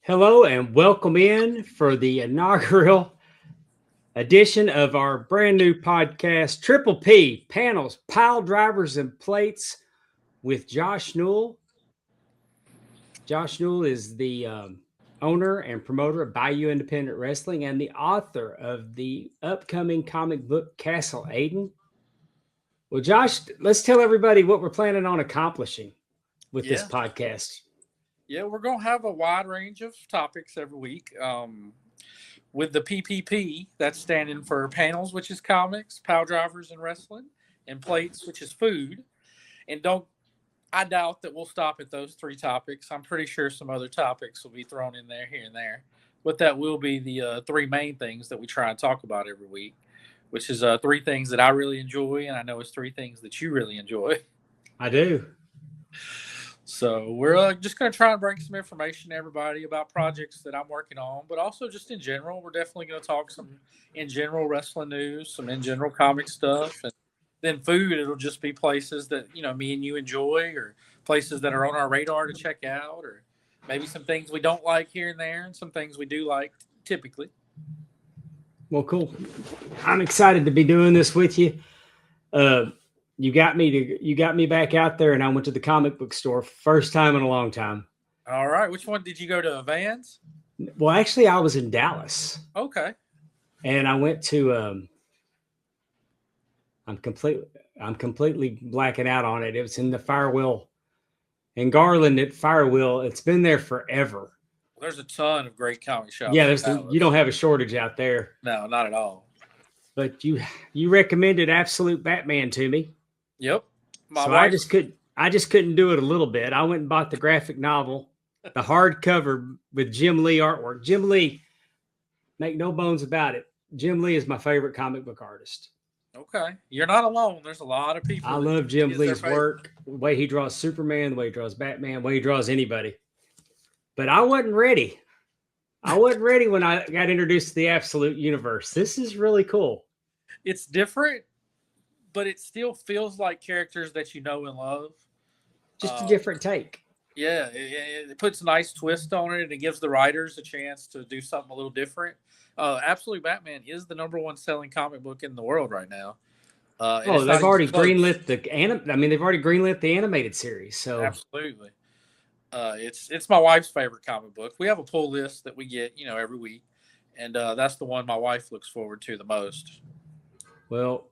Hello and welcome in for the inaugural edition of our brand new podcast, Triple P Panels, Pile Drivers and Plates with Josh Newell. Josh Newell is the owner and promoter of Bayou Independent Wrestling and the author of the upcoming comic book Castle Aiden. Well, Josh, let's tell everybody what we're planning on accomplishing with this Yeah, podcast. yeah, we're gonna have a wide range of topics every week. With the PPP, that's standing for panels, which is comics, pile drivers and wrestling, and plates, which is food. And don't I doubt that we'll stop at those three topics. I'm pretty sure some other topics will be thrown in there here and there, but that will be the three main things that we try and talk about every week, which is three things that I really enjoy, and I know it's three things that you really enjoy. I do. So we're just going to try and bring some information to everybody about projects that I'm working on, but also just in general. We're definitely going to talk some in general wrestling news, some in general comic stuff, and then food. It'll just be places that me and you enjoy, or places that are on our radar to check out, or maybe some things we don't like here and there, and some things we do like typically. Well, cool. I'm excited to be doing this with you. You got me back out there, and I went to the comic book store first time in a long time. All right, which one did you go to? Vans? Well, actually, I was in Dallas, Okay. and I went to. I'm completely blacking out on it. It was in the Firewheel in Garland at Firewheel. It's been there forever. There's a ton of great comic shops. Yeah, you don't have a shortage out there. No, not at all. But you recommended Absolute Batman to me. Yep. I just couldn't do it a little bit. I went and bought the graphic novel, the hardcover with Jim Lee artwork. Jim Lee, make no bones about it. Jim Lee is my favorite comic book artist. Okay. You're not alone. There's a lot of people. I love Jim Lee's work, the way he draws Superman, the way he draws Batman, the way he draws anybody. But I wasn't ready. I wasn't ready when I got introduced to the Absolute Universe. This is really cool. It's different, but it still feels like characters that you know and love. Just a different take. Yeah, it puts a nice twist on it, and it gives the writers a chance to do something a little different. Absolute Batman is the number one selling comic book in the world right now. They've already greenlit they've already greenlit the animated series. So absolutely, it's my wife's favorite comic book. We have a pull list that we get, every week, and that's the one my wife looks forward to the most. Well,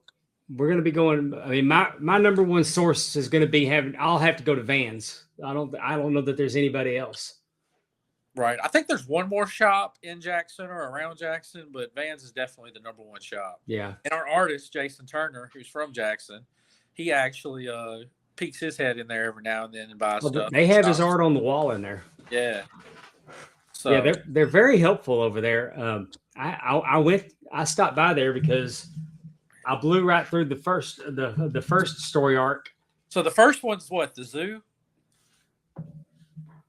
we're going to be going. I mean, my number one source is going to be I'll have to go to Vans. I don't know that there's anybody else. Right. I think there's one more shop in Jackson or around Jackson, but Vans is definitely the number one shop. Yeah. And our artist, Jason Turner, who's from Jackson, he actually peeks his head in there every now and then and buys stuff. They have his art on the wall in there. Yeah. So yeah, they're very helpful over there. I stopped by there because I blew right through the first story arc. So the first one's what, the zoo?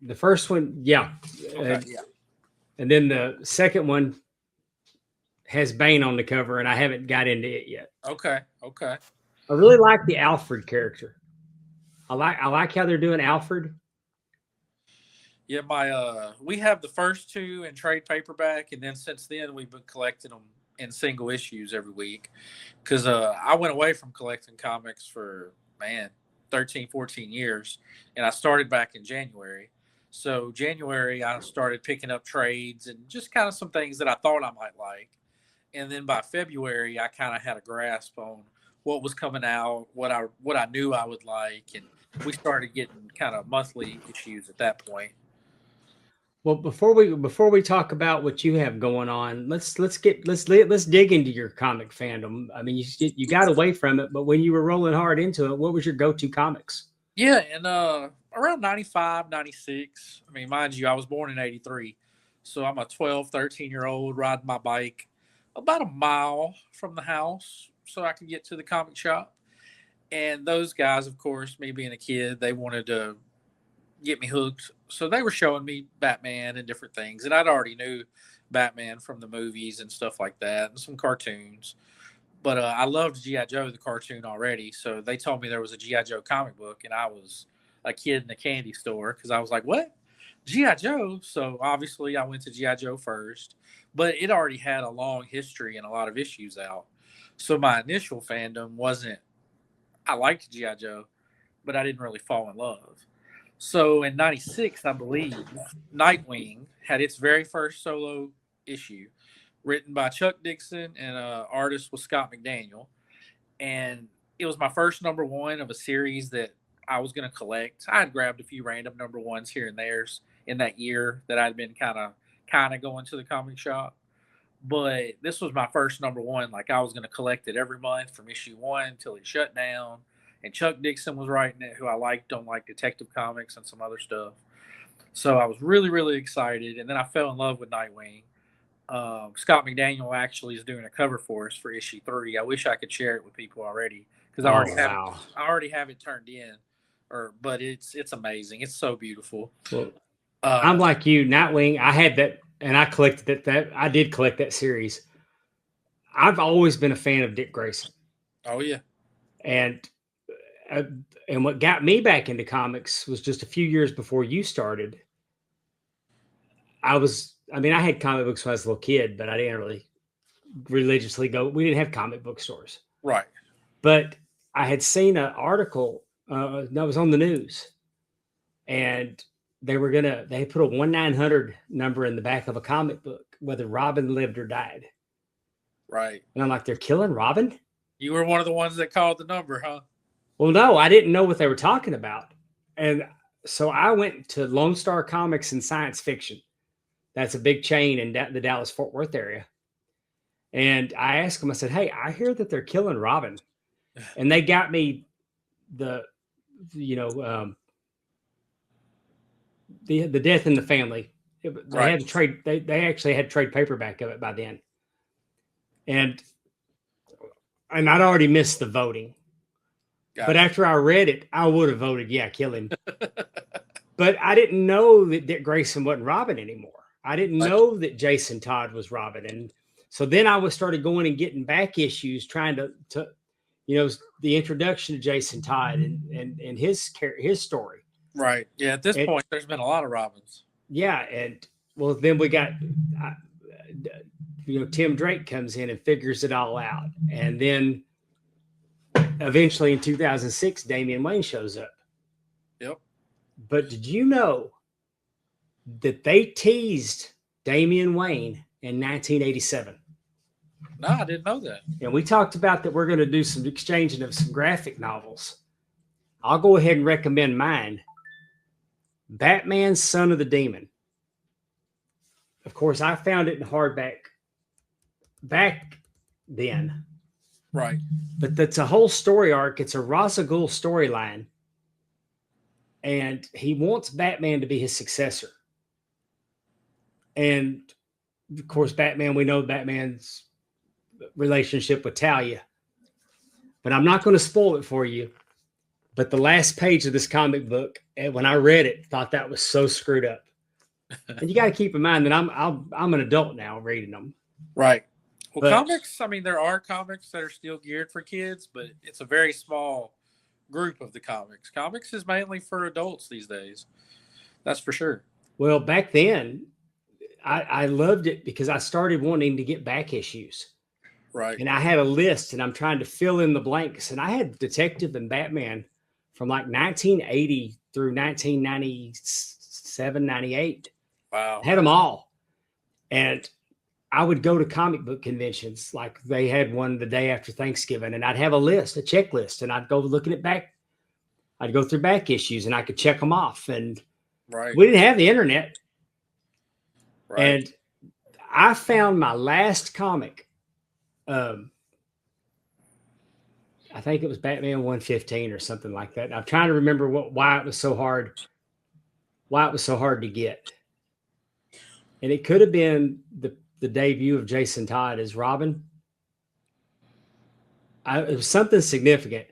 The first one, yeah. Okay, yeah. And then the second one has Bane on the cover, and I haven't got into it yet. Okay. I really like the Alfred character. I like how they're doing Alfred. Yeah, we have the first two in trade paperback, and then since then we've been collecting them in single issues every week. Because I went away from collecting comics for 13, 14 years, and I started back in January. So January, I started picking up trades and just kind of some things that I thought I might like. And then by February, I kind of had a grasp on what was coming out, what I knew I would like, and we started getting kind of monthly issues at that point. Well, before we talk about what you have going on, let's dig into your comic fandom. I mean, you got away from it, but when you were rolling hard into it, what was your go-to comics? Yeah, and around 95, 96. I mean, mind you, I was born in 83. So I'm a 12, 13-year-old riding my bike about a mile from the house so I could get to the comic shop. And those guys, of course, me being a kid, they wanted to get me hooked. So they were showing me Batman and different things. And I'd already knew Batman from the movies and stuff like that and some cartoons. But I loved G.I. Joe, the cartoon, already. So they told me there was a G.I. Joe comic book, and I was a kid in a candy store because I was like, what? G.I. Joe. So obviously I went to G.I. Joe first, but it already had a long history and a lot of issues out. So my initial fandom wasn't, I liked G.I. Joe, but I didn't really fall in love. So in '96, I believe, Nightwing had its very first solo issue, written by Chuck Dixon and artist was Scott McDaniel. And it was my first number one of a series that I was going to collect. I had grabbed a few random number ones here and there's in that year that I'd been kind of going to the comic shop. But this was my first number one. Like I was going to collect it every month from issue one until it shut down. And Chuck Dixon was writing it, who I like, don't like Detective Comics and some other stuff. So I was really, really excited. And then I fell in love with Nightwing. Scott McDaniel actually is doing a cover for us for issue 3. I wish I could share it with people already because I already have it turned in. But it's amazing. It's so beautiful. Well, I'm like you, Nightwing. I had that, and I collected that. I did collect that series. I've always been a fan of Dick Grayson. Oh yeah, and what got me back into comics was just a few years before you started. I had comic books when I was a little kid, but I didn't really religiously go. We didn't have comic book stores. Right. But I had seen an article that was on the news, and they put a 1-900 number in the back of a comic book, whether Robin lived or died. Right. And I'm like, they're killing Robin? You were one of the ones that called the number, huh? Well, no, I didn't know what they were talking about. And so I went to Lone Star Comics and Science Fiction. That's a big chain in the Dallas-Fort Worth area. And I asked them, I said, hey, I hear that they're killing Robin. And they got me the Death in the Family. They had to trade. They actually had trade paperback of it by then. And I'd already missed the voting. But after I read it, I would have voted, yeah, kill him. But I didn't know that Dick Grayson wasn't Robin anymore. I didn't know that Jason Todd was Robin. And so then I started going and getting back issues, trying to the introduction to Jason Todd and his story. Right. Yeah. At this point, there's been a lot of Robins. Yeah. And well, then we got, Tim Drake comes in and figures it all out. And then eventually in 2006, Damian Wayne shows up. Yep. But did you know that they teased Damian Wayne in 1987? No, I didn't know that. And we talked about that we're going to do some exchanging of some graphic novels. I'll go ahead and recommend mine. Batman, Son of the Demon. Of course, I found it in hardback back then. Right. But that's a whole story arc. It's a Ra's al Ghul storyline. And he wants Batman to be his successor. And, of course, we know Batman's relationship with Talia. But I'm not going to spoil it for you. But the last page of this comic book, when I read it, thought that was so screwed up. And you got to keep in mind that I'm an adult now reading them. Right. Well, comics, there are comics that are still geared for kids, but it's a very small group of the comics. Comics is mainly for adults these days. That's for sure. Well, back then, I loved it because I started wanting to get back issues. Right. And I had a list, and I'm trying to fill in the blanks. And I had Detective and Batman from like 1980 through 1997, 98. Wow. I had them all. And I would go to comic book conventions, like they had one the day after Thanksgiving, and I'd have a checklist, and I'd go looking at back. I'd go through back issues, and I could check them off. And we didn't have the internet. Right. And I found my last comic. I think it was Batman 115 or something like that. I'm trying to remember why it was so hard to get. And it could have been the debut of Jason Todd as Robin. It was something significant.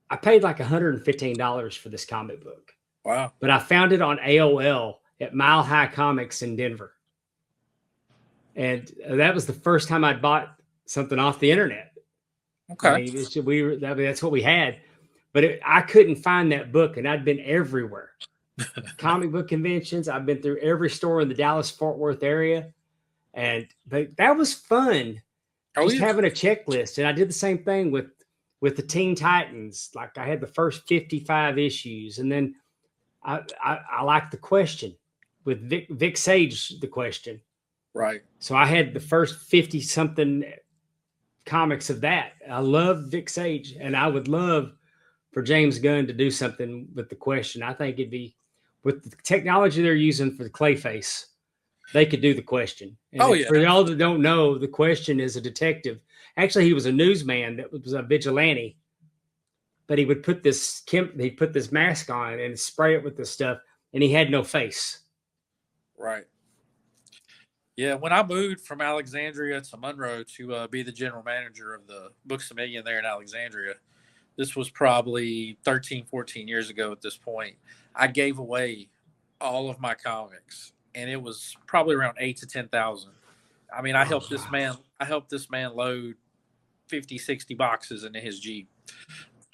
I paid like $115 for this comic book. Wow. But I found it on AOL at Mile High Comics in Denver. And that was the first time I'd bought something off the internet. Okay. That's what we had. But I couldn't find that book, and I'd been everywhere. comic book conventions. I've been through every store in the Dallas-Fort Worth area. But that was fun. Just having a checklist. And I did the same thing with the Teen Titans. Like I had the first 55 issues. And then I liked the question with Vic Sage, the question. Right. So I had the first 50 something comics of that. I love Vic Sage, and I would love for James Gunn to do something with the question. I think it'd be with the technology they're using for the Clayface, they could do the question. And for y'all that don't know, the question is a detective. Actually, he was a newsman that was a vigilante, but he would put this mask on and spray it with this stuff, and he had no face. Right. Yeah, when I moved from Alexandria to Monroe to be the general manager of the Books A Million there in Alexandria, this was probably 13, 14 years ago at this point, I gave away all of my comics, and it was probably around 8,000 to 10,000. I mean, I helped this man load 50, 60 boxes into his Jeep.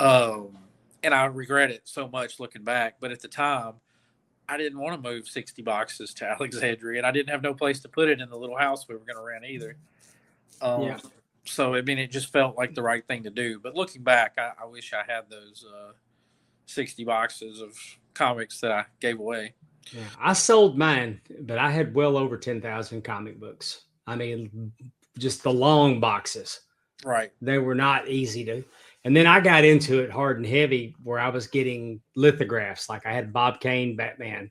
And I regret it so much looking back, but at the time, I didn't want to move 60 boxes to Alexandria, and I didn't have no place to put it in the little house we were going to rent either. So, I mean, it just felt like the right thing to do. But looking back, I wish I had those 60 boxes of comics that I gave away. Yeah, I sold mine, but I had well over 10,000 comic books. I mean, just the long boxes. Right. They were not easy to. And then I got into it hard and heavy where I was getting lithographs. Like I had Bob Kane Batman.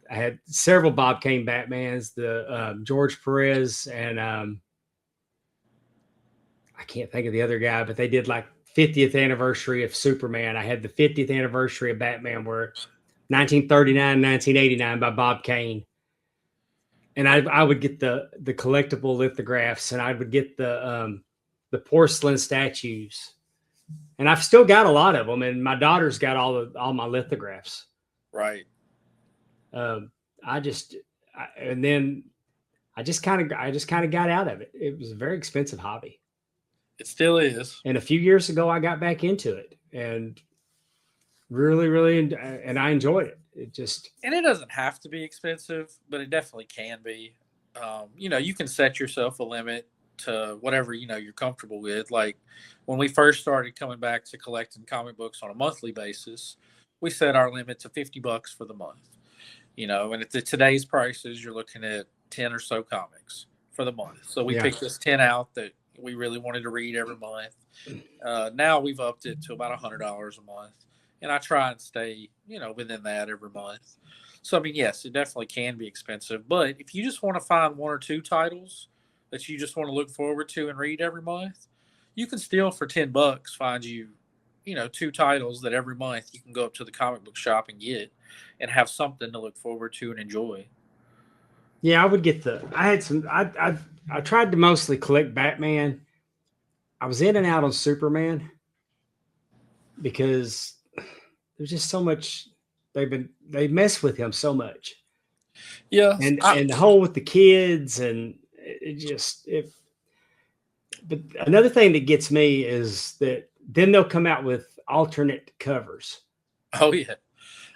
I had several Bob Kane Batmans, the George Perez, and I can't think of the other guy, but they did like 50th anniversary of Superman. I had the 50th anniversary of Batman where 1939, 1989 by Bob Kane. And I would get the collectible lithographs, and I would get the porcelain statues, and I've still got a lot of them. And my daughter's got all my lithographs. Right. I just kind of got out of it. It was a very expensive hobby. It still is. And a few years ago, I got back into it and really, and I enjoyed it. And it doesn't have to be expensive, but it definitely can be. You can set yourself a limit to whatever, you're comfortable with. Like when we first started coming back to collecting comic books on a monthly basis, we set our limit to $50 for the month, and at today's prices, you're looking at 10 or so comics for the month. So we picked this 10 out that we really wanted to read every month. Now we've upped it to about $100 a month, and I try and stay, within that every month. So, I mean, yes, it definitely can be expensive, but if you just want to find one or two titles that you just want to look forward to and read every month, you can still for $10 find you, two titles that every month you can go up to the comic book shop and get and have something to look forward to and enjoy. Yeah, I would get I tried to mostly collect Batman. I was in and out on Superman because there's just so much they mess with him so much. Yeah. And the whole with the kids and but another thing that gets me is that then they'll come out with alternate covers. Oh yeah.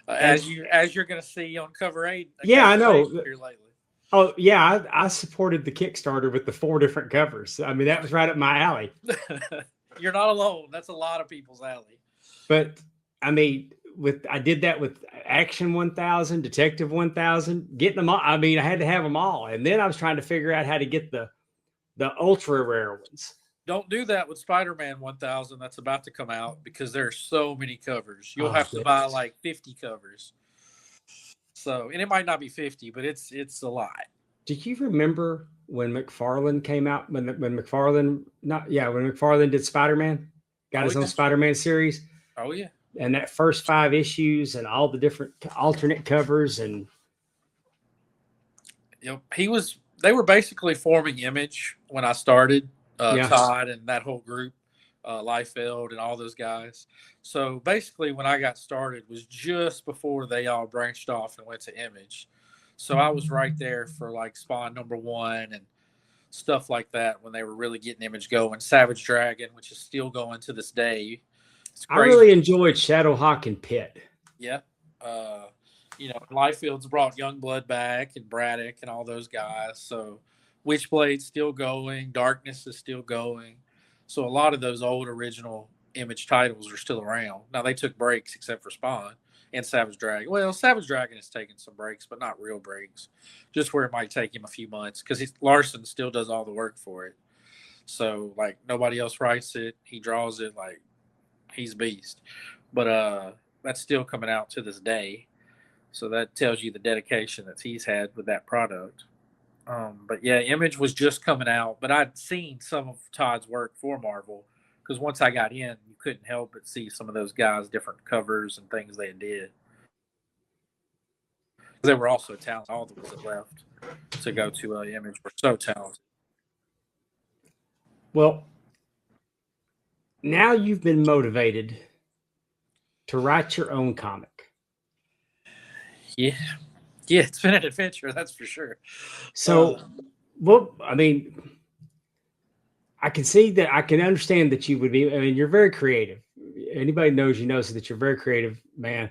As you're going to see on cover 8. Yeah, I know. Here lately. Oh yeah, I supported the Kickstarter with the 4 different covers. I mean, that was right up my alley. You're not alone. That's a lot of people's alley. But I mean, I did that with Action 1000, Detective 1000, getting them all. I mean, I had to have them all, and then I was trying to figure out how to get the ultra rare ones. Don't do that with Spider-Man 1000 that's about to come out because there are so many covers. You'll have to buy like 50 covers. So, and it might not be 50, but it's a lot. Do you remember when McFarlane came out? When McFarlane did Spider-Man, got his own Spider-Man series. Oh yeah. And that first 5 issues and all the different alternate covers and they were basically forming Image when I started. Todd and that whole group, Liefeld and all those guys. So basically when I got started was just before they all branched off and went to Image. So I was right there for like Spawn #1 and stuff like that when they were really getting Image going. Savage Dragon, which is still going to this day. I really enjoyed Shadowhawk and Pit. Yeah. Lifefield's brought Youngblood back and Braddock and all those guys. So Witchblade's still going. Darkness is still going. So a lot of those old original Image titles are still around. Now they took breaks except for Spawn and Savage Dragon. Well, Savage Dragon has taken some breaks, but not real breaks. Just where it might take him a few months because Larson still does all the work for it. So like nobody else writes it. He draws it like he's a beast. But that's still coming out to this day. So that tells you the dedication that he's had with that product. But yeah, Image was just coming out, but I'd seen some of Todd's work for Marvel because once I got in, you couldn't help but see some of those guys' different covers and things they did. They were also talented. All the ones that left to go to Image were so talented. Well, now you've been motivated to write your own comic. Yeah, it's been an adventure, that's for sure. So, well, I mean, I can see that. I can understand that you would be. I mean, you're very creative. Anybody knows you knows that you're very creative, man.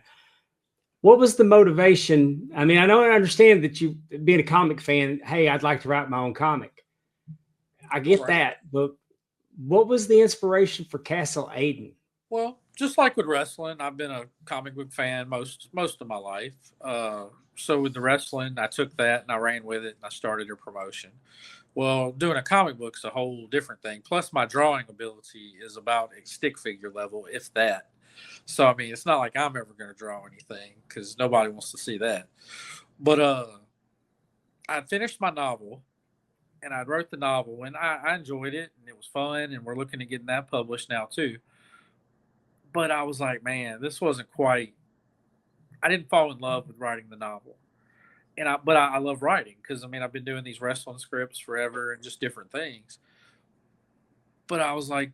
What was the motivation? I mean, I know I understand that you being a comic fan. Hey, I'd like to write my own comic. I get that, but what was the inspiration for Castle Aiden? Well, just like with wrestling, I've been a comic book fan most of my life. So with the wrestling, I took that and I ran with it and I started a promotion. Well, doing a comic book is a whole different thing. Plus, my drawing ability is about a stick figure level, if that. So, I mean, it's not like I'm ever going to draw anything because nobody wants to see that. But I finished my novel and I wrote the novel and I enjoyed it and it was fun. And we're looking at getting that published now, too. But I was like, man, this wasn't quite. I didn't fall in love with writing the novel. But I love writing because I mean I've been doing these wrestling scripts forever and just different things. But I was like,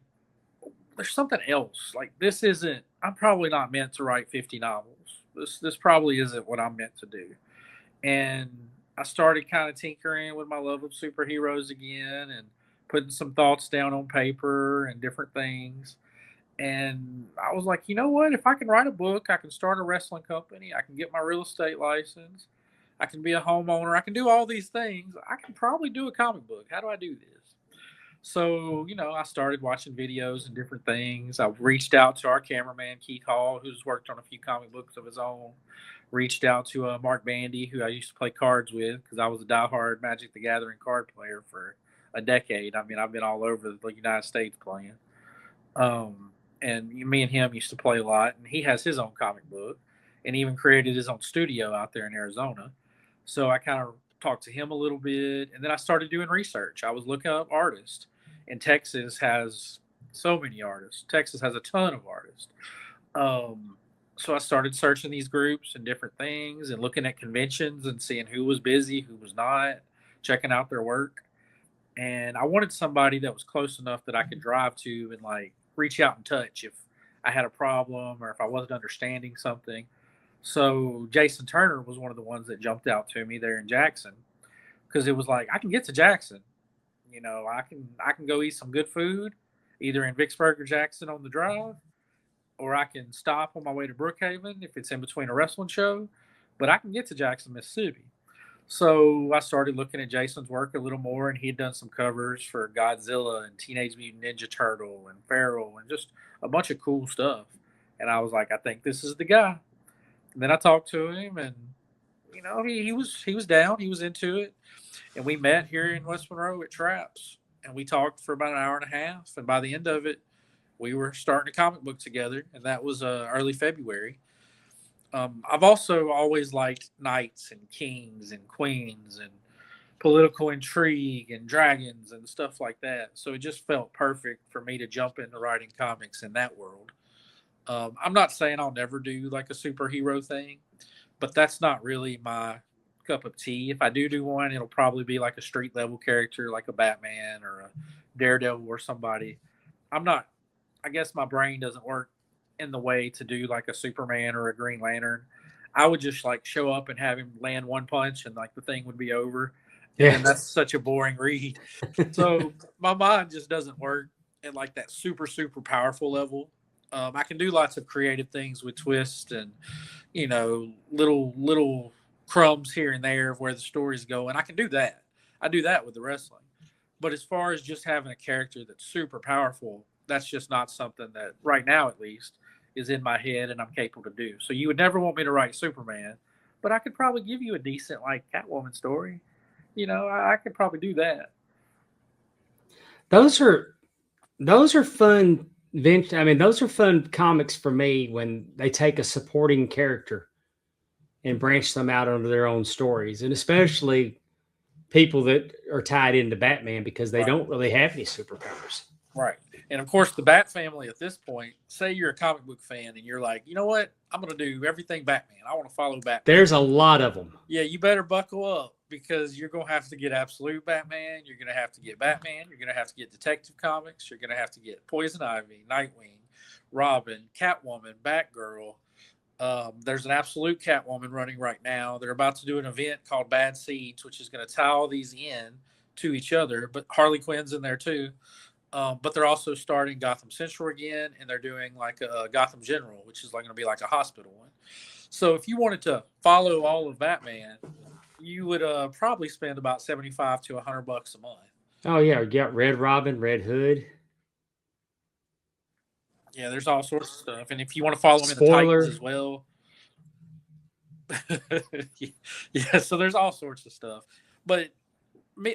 there's something else. Like this isn't. I'm probably not meant to write 50 novels. This probably isn't what I'm meant to do. And I started kind of tinkering with my love of superheroes again and putting some thoughts down on paper and different things. And I was like, you know what? If I can write a book, I can start a wrestling company. I can get my real estate license. I can be a homeowner. I can do all these things. I can probably do a comic book. How do I do this? So, I started watching videos and different things. I reached out to our cameraman, Keith Hall, who's worked on a few comic books of his own. Reached out to Mark Bandy, who I used to play cards with because I was a diehard Magic the Gathering card player for a decade. I mean, I've been all over the United States playing. And me and him used to play a lot. And he has his own comic book and even created his own studio out there in Arizona. So I kind of talked to him a little bit, and then I started doing research. I was looking up artists, and Texas has so many artists. Texas has a ton of artists. So I started searching these groups and different things and looking at conventions and seeing who was busy, who was not, checking out their work. And I wanted somebody that was close enough that I could drive to and like reach out and touch if I had a problem or if I wasn't understanding something. So Jason Turner was one of the ones that jumped out to me there in Jackson because it was like I can get to Jackson, I can go eat some good food either in Vicksburg or Jackson on the drive, or I can stop on my way to Brookhaven if it's in between a wrestling show, but I can get to Jackson, Mississippi. So I started looking at Jason's work a little more, and he had done some covers for Godzilla and Teenage Mutant Ninja Turtle and Feral and just a bunch of cool stuff. And I was like, I think this is the guy. And then I talked to him, and he was down, he was into it, and we met here in West Monroe at Traps, and we talked for about an hour and a half. And by the end of it, we were starting a comic book together, and that was early February. I've also always liked knights and kings and queens and political intrigue and dragons and stuff like that. So it just felt perfect for me to jump into writing comics in that world. I'm not saying I'll never do like a superhero thing, but that's not really my cup of tea. If I do one, it'll probably be like a street level character, like a Batman or a Daredevil or somebody. I guess my brain doesn't work in the way to do like a Superman or a Green Lantern. I would just like show up and have him land one punch and like the thing would be over. Yeah. And that's such a boring read. So my mind just doesn't work at like that super, super powerful level. I can do lots of creative things with twists and, little crumbs here and there of where the stories go. And I can do that. I do that with the wrestling. But as far as just having a character that's super powerful, that's just not something that right now, at least, is in my head and I'm capable to do. So you would never want me to write Superman, but I could probably give you a decent like Catwoman story. I could probably do that. Those are fun. I mean, those are fun comics for me when they take a supporting character and branch them out onto their own stories, and especially people that are tied into Batman because they don't really have any superpowers. Right. And of course, the Bat family at this point, say you're a comic book fan and you're like, you know what? I'm going to do everything Batman. I want to follow Batman. There's a lot of them. Yeah, you better buckle up because you're going to have to get Absolute Batman. You're going to have to get Batman. You're going to have to get Detective Comics. You're going to have to get Poison Ivy, Nightwing, Robin, Catwoman, Batgirl. There's an Absolute Catwoman running right now. They're about to do an event called Bad Seeds, which is going to tie all these in to each other. But Harley Quinn's in there too. But they're also starting Gotham Central again, and they're doing like a Gotham General, which is like going to be like a hospital one. So if you wanted to follow all of Batman, you would probably spend about $75 to $100 a month. Oh yeah, you got Red Robin, Red Hood. Yeah, there's all sorts of stuff, and if you want to follow them in the Titans as well, yeah. So there's all sorts of stuff, but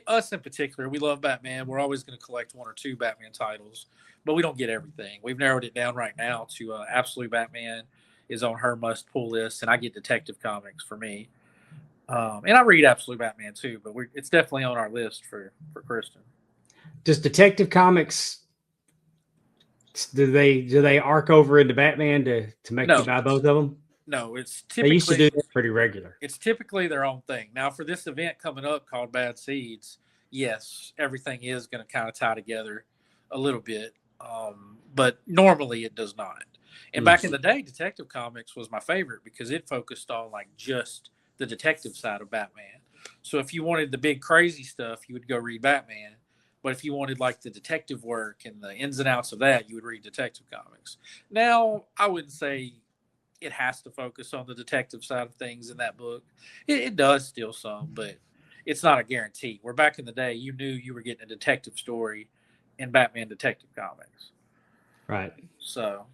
us in particular, we love Batman. We're always going to collect one or two Batman titles, but we don't get everything. We've narrowed it down right now to Absolute Batman is on her must-pull list, and I get Detective Comics for me. And I read Absolute Batman too, but it's definitely on our list for Kristen. Does Detective Comics, do they arc over into Batman to make you buy both of them? No, it's typically, they used to do that pretty regular. It's typically their own thing. Now, for this event coming up called Bad Seeds, yes, everything is going to kind of tie together a little bit, but normally it does not. And back in the day, Detective Comics was my favorite because it focused on like just the detective side of Batman. So if you wanted the big crazy stuff, you would go read Batman. But if you wanted like the detective work and the ins and outs of that, you would read Detective Comics. Now, I wouldn't say it has to focus on the detective side of things in that book. It does still some, but it's not a guarantee. Where back in the day, you knew you were getting a detective story in Batman Detective Comics. Right. So.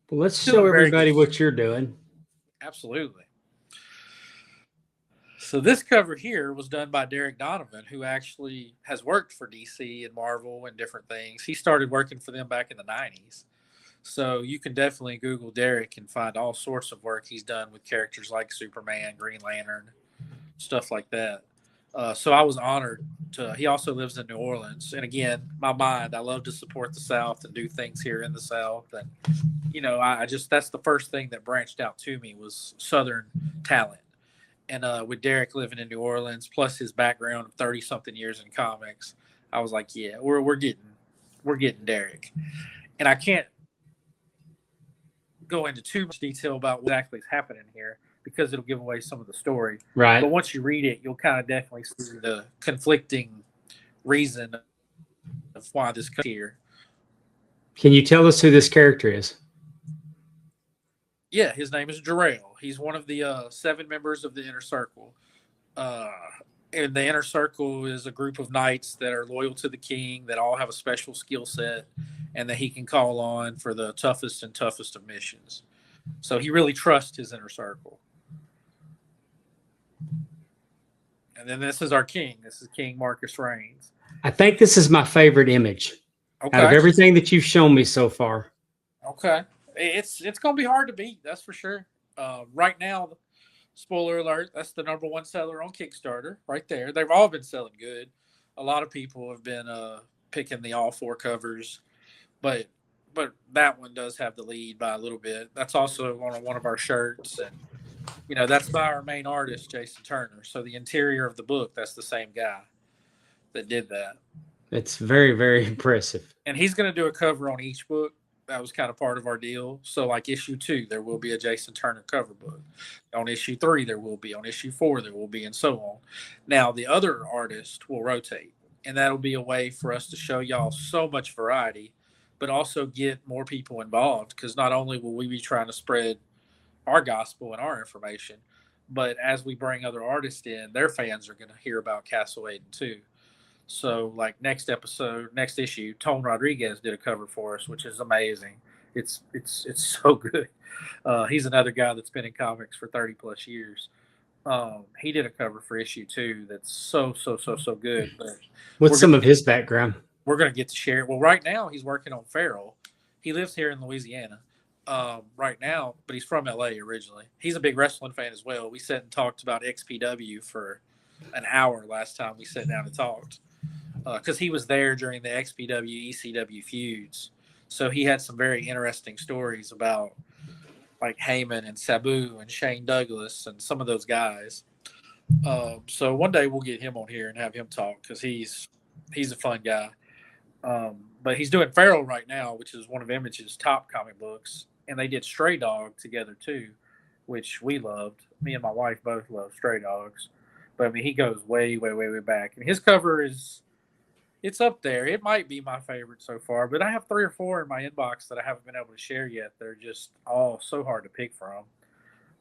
Well, let's show everybody what you're doing. Absolutely. So this cover here was done by Derek Donovan, who actually has worked for DC and Marvel and different things. He started working for them back in the 90s. So you can definitely Google Derek and find all sorts of work he's done with characters like Superman, Green Lantern, stuff like that. So I was honored to. He also lives in New Orleans, and again, I love to support the South and do things here in the South. And I just that's the first thing that branched out to me was Southern talent. And with Derek living in New Orleans, plus his background of 30-something years in comics, I was like, yeah, we're getting Derek. And I can't go into too much detail about what exactly is happening here because it'll give away some of the story. Right. But once you read it, you'll kind of definitely see the conflicting reason of why this comes here. Can you tell us who this character is? Yeah, his name is Jor-El. He's one of the 7 members of the Inner Circle. And the Inner Circle is a group of knights that are loyal to the king, that all have a special skill set, and that he can call on for the toughest of missions. So he really trusts his Inner Circle. And then this is our king. This is King Marcus Reigns. I think this is my favorite image out of everything that you've shown me so far. Okay. It's going to be hard to beat, that's for sure. Right now, spoiler alert, that's the #1 seller on Kickstarter right there. They've all been selling good. A lot of people have been picking the all 4 covers, but that one does have the lead by a little bit. That's also on one of our shirts, and that's by our main artist, Jason Turner. So the interior of the book, that's the same guy that did that. It's very, very impressive. And he's going to do a cover on each book. That was kind of part of our deal. So like issue 2, there will be a Jason Turner cover book. On issue 3, there will be. On issue 4, there will be, and so on. Now, the other artist will rotate, and that'll be a way for us to show y'all so much variety but also get more people involved, because not only will we be trying to spread our gospel and our information, but as we bring other artists in, their fans are going to hear about Castle Aiden too. So, like next issue, Tone Rodriguez did a cover for us, which is amazing. It's so good. He's another guy that's been in comics for 30 plus years. He did a cover for issue 2 that's so good. But what's some of his background? We're going to get to share it. Well, right now he's working on Feral. He lives here in Louisiana right now, but he's from LA originally. He's a big wrestling fan as well. We sat and talked about XPW for an hour last time we sat down and talked, because he was there during the XPW ECW feuds. So he had some very interesting stories about like Heyman and Sabu and Shane Douglas and some of those guys. So one day we'll get him on here and have him talk, because he's a fun guy. But he's doing Feral right now, which is one of Image's top comic books, and they did Stray Dog together too, which we loved. Me and my wife both love Stray Dogs. But I mean, he goes way back, and his cover it's up there. It might be my favorite so far, but I have 3 or 4 in my inbox that I haven't been able to share yet. They're just all so hard to pick from.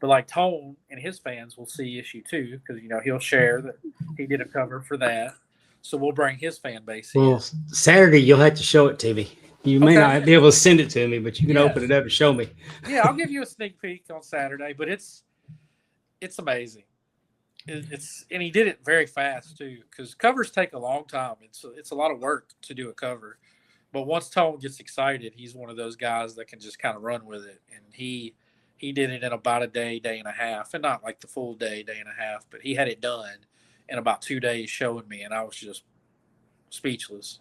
But like Tone and his fans will see issue 2, because he'll share that he did a cover for that. So we'll bring his fan base in. Well, Saturday you'll have to show it to me. You may not be able to send it to me, but you can open it up and show me. Yeah, I'll give you a sneak peek on Saturday, but it's amazing. And he did it very fast too, because covers take a long time. It's a lot of work to do a cover, but once Tone gets excited, he's one of those guys that can just kind of run with it. And he did it in about a day and a half, and not like the full day and a half, but he had it done in about 2 days showing me, and I was just speechless.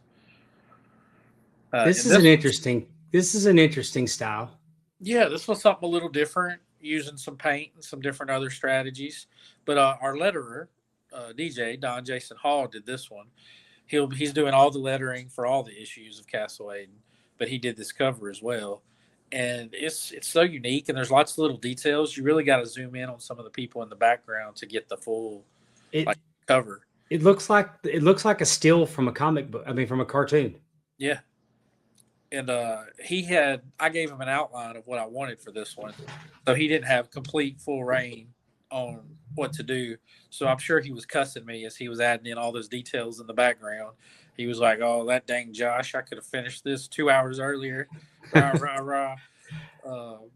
This is an interesting style. Yeah, this was something a little different, using some paint and some different other strategies. But our letterer, DJ Don Jason Hall, did this one. He's doing all the lettering for all the issues of Castle Aiden, but he did this cover as well. And it's so unique, and there's lots of little details. You really got to zoom in on some of the people in the background to get the full cover. It looks like a still from a comic book. I mean, from a cartoon. Yeah. And I gave him an outline of what I wanted for this one, so he didn't have complete full reign on what to do. So I'm sure he was cussing me as he was adding in all those details in the background. He was like, "Oh, that dang Josh! I could have finished this 2 hours earlier." Rah, rah, rah.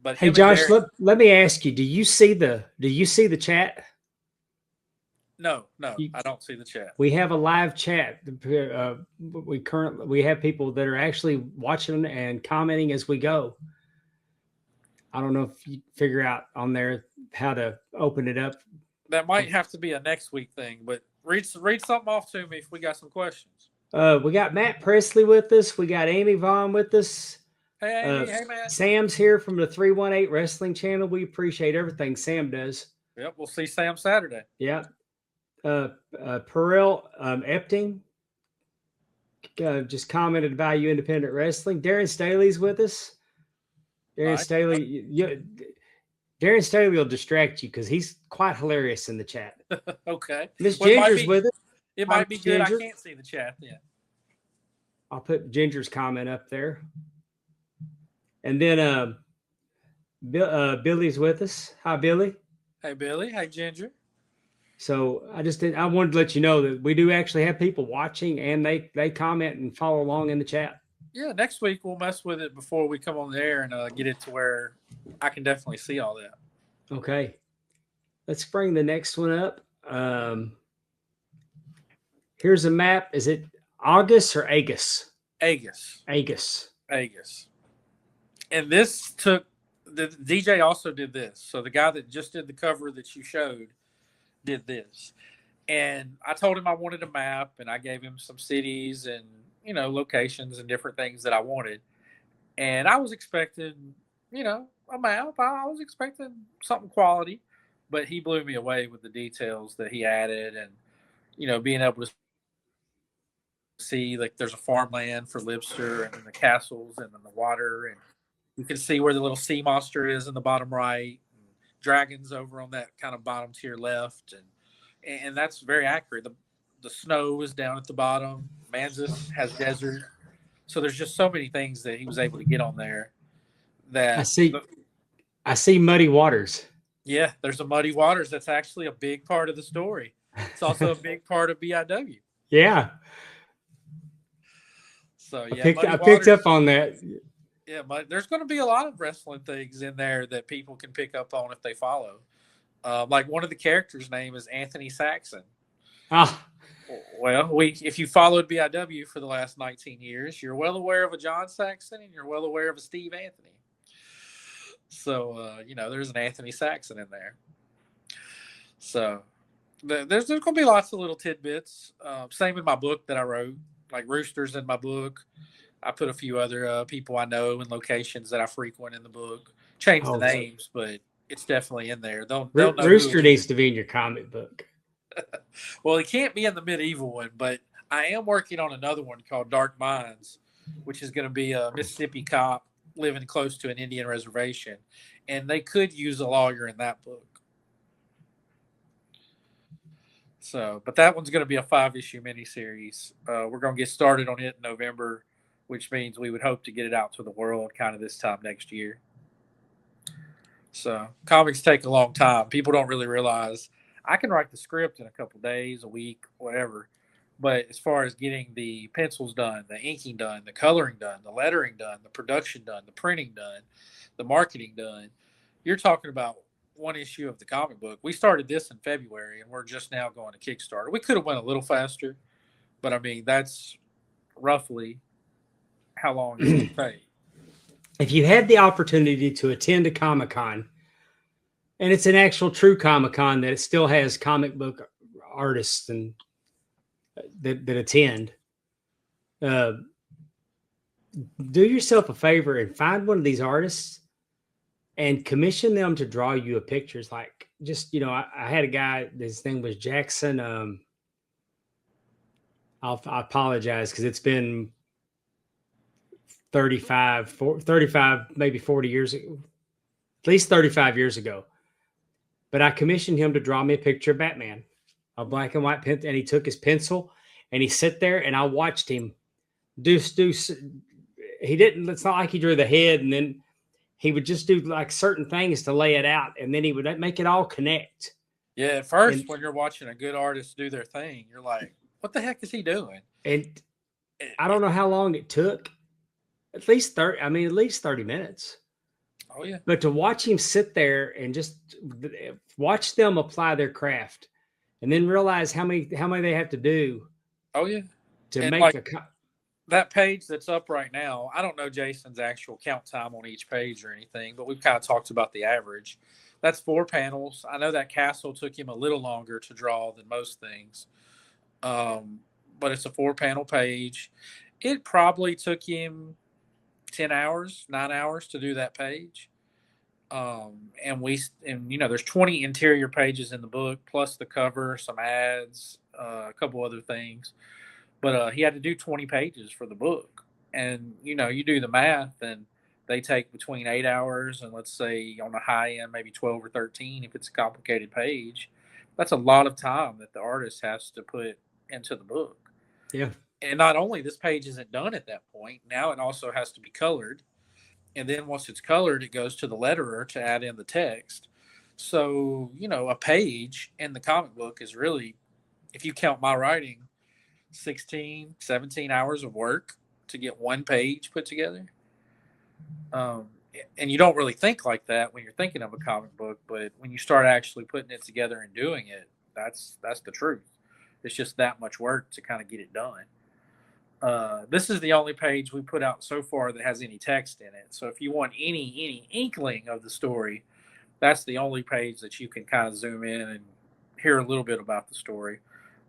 But hey, Josh, let me ask you: Do you see the chat? No, I don't see the chat. We have a live chat. We have people that are actually watching and commenting as we go. I don't know if you figure out on there how to open it up. That might have to be a next week thing, but read something off to me if we got some questions. We got Matt Presley with us. We got Amy Vaughn with us. Hey, Amy. Hey, Matt. Sam's here from the 318 Wrestling Channel. We appreciate everything Sam does. Yep, we'll see Sam Saturday. Yeah. Perel Epting just commented Value Independent Wrestling. Darren Staley's with us. Darren Staley will distract you because he's quite hilarious in the chat. Okay. Miss Ginger's with us. It might be good. Ginger. I can't see the chat yet. I'll put Ginger's comment up there. And then Billy's with us. Hi, Billy. Hey, Billy. Hey, Ginger. So I wanted to let you know that we do actually have people watching, and they comment and follow along in the chat. Yeah, next week we'll mess with it before we come on the air and get it to where I can definitely see all that. Okay. Let's bring the next one up. Here's a map. Is it August or Agus? Agus. And this the DJ also did this. So the guy that just did the cover that you showed did this. And I told him I wanted a map, and I gave him some cities and locations and different things that I wanted. And I was expecting a map. I was expecting something quality, but he blew me away with the details that he added, and being able to see like there's a farmland for Libster, and then the castles, and then the water, and you can see where the little sea monster is in the bottom right, and dragons over on that kind of bottom tier left, and that's very accurate. The snow is down at the bottom. Manzus has desert. So there's just so many things that he was able to get on there. I That see. I see Muddy Waters. Yeah, there's a Muddy Waters. That's actually a big part of the story. It's also a big part of BIW. Yeah. So I yeah, Muddy picked up Waters. on that. Yeah, but there's going to be a lot of wrestling things in there that people can pick up on if they follow. Like one of the characters' name is Anthony Saxon. Ah, Well, if you followed BIW for the last 19 years, you're well aware of a John Saxon and you're well aware of a Steve Anthony. So there's an Anthony Saxon in there. So there's going to be lots of little tidbits. Same in my book that I wrote, like Roosters in my book. I put a few other people I know and locations that I frequent in the book. Change the names, but it's definitely in there. They'll know Rooster needs to be in your comic book. Well, he can't be in the medieval one, but I am working on another one called Dark Minds, which is going to be a Mississippi cop living close to an Indian reservation, and they could use a lawyer in that book. So, but that one's going to be a 5-issue miniseries. We're going to get started on it in November, which means we would hope to get it out to the world kind of this time next year. So, comics take a long time. People don't really realize I can write the script in a couple days, a week, whatever. But as far as getting the pencils done, the inking done, the coloring done, the lettering done, the production done, the printing done, the marketing done, you're talking about one issue of the comic book. We started this in February, and we're just now going to Kickstarter. We could have went a little faster, but I mean that's roughly how long it's going to take. If you had the opportunity to attend a Comic-Con, and it's an actual true Comic-Con that it still has comic book artists and that attend, do yourself a favor and find one of these artists and commission them to draw you a pictures. Like just, I had a guy, his name was Jackson. I apologize because it's been 35, maybe 40 years ago, at least 35 years ago. But I commissioned him to draw me a picture of Batman, a black and white pen, and he took his pencil and he sat there and I watched him do. He didn't. It's not like he drew the head and then he would just do like certain things to lay it out, and then he would make it all connect. Yeah, at first, when you're watching a good artist do their thing, you're like, "What the heck is he doing?" And I don't know how long it took. At least 30. I mean, at least 30 minutes. Oh yeah. But to watch him sit there and just watch them apply their craft, and then realize how many they have to do. Oh yeah. To and make like, that page that's up right now, I don't know Jason's actual count time on each page or anything, but we've kind of talked about the average. That's 4 panels. I know that castle took him a little longer to draw than most things, but it's a 4-panel page. It probably took him 10 hours, 9 hours to do that page. And there's 20 interior pages in the book, plus the cover, some ads, a couple other things. But he had to do 20 pages for the book. And, you do the math, and they take between 8 hours and, let's say, on the high end, maybe 12 or 13 if it's a complicated page. That's a lot of time that the artist has to put into the book. Yeah. And not only this page isn't done at that point, now it also has to be colored. And then once it's colored, it goes to the letterer to add in the text. So, a page in the comic book is really, if you count my writing, 16, 17 hours of work to get one page put together. And you don't really think like that when you're thinking of a comic book, but when you start actually putting it together and doing it, that's the truth. It's just that much work to kind of get it done. This is the only page we put out so far that has any text in it. So if you want any inkling of the story, that's the only page that you can kind of zoom in and hear a little bit about the story.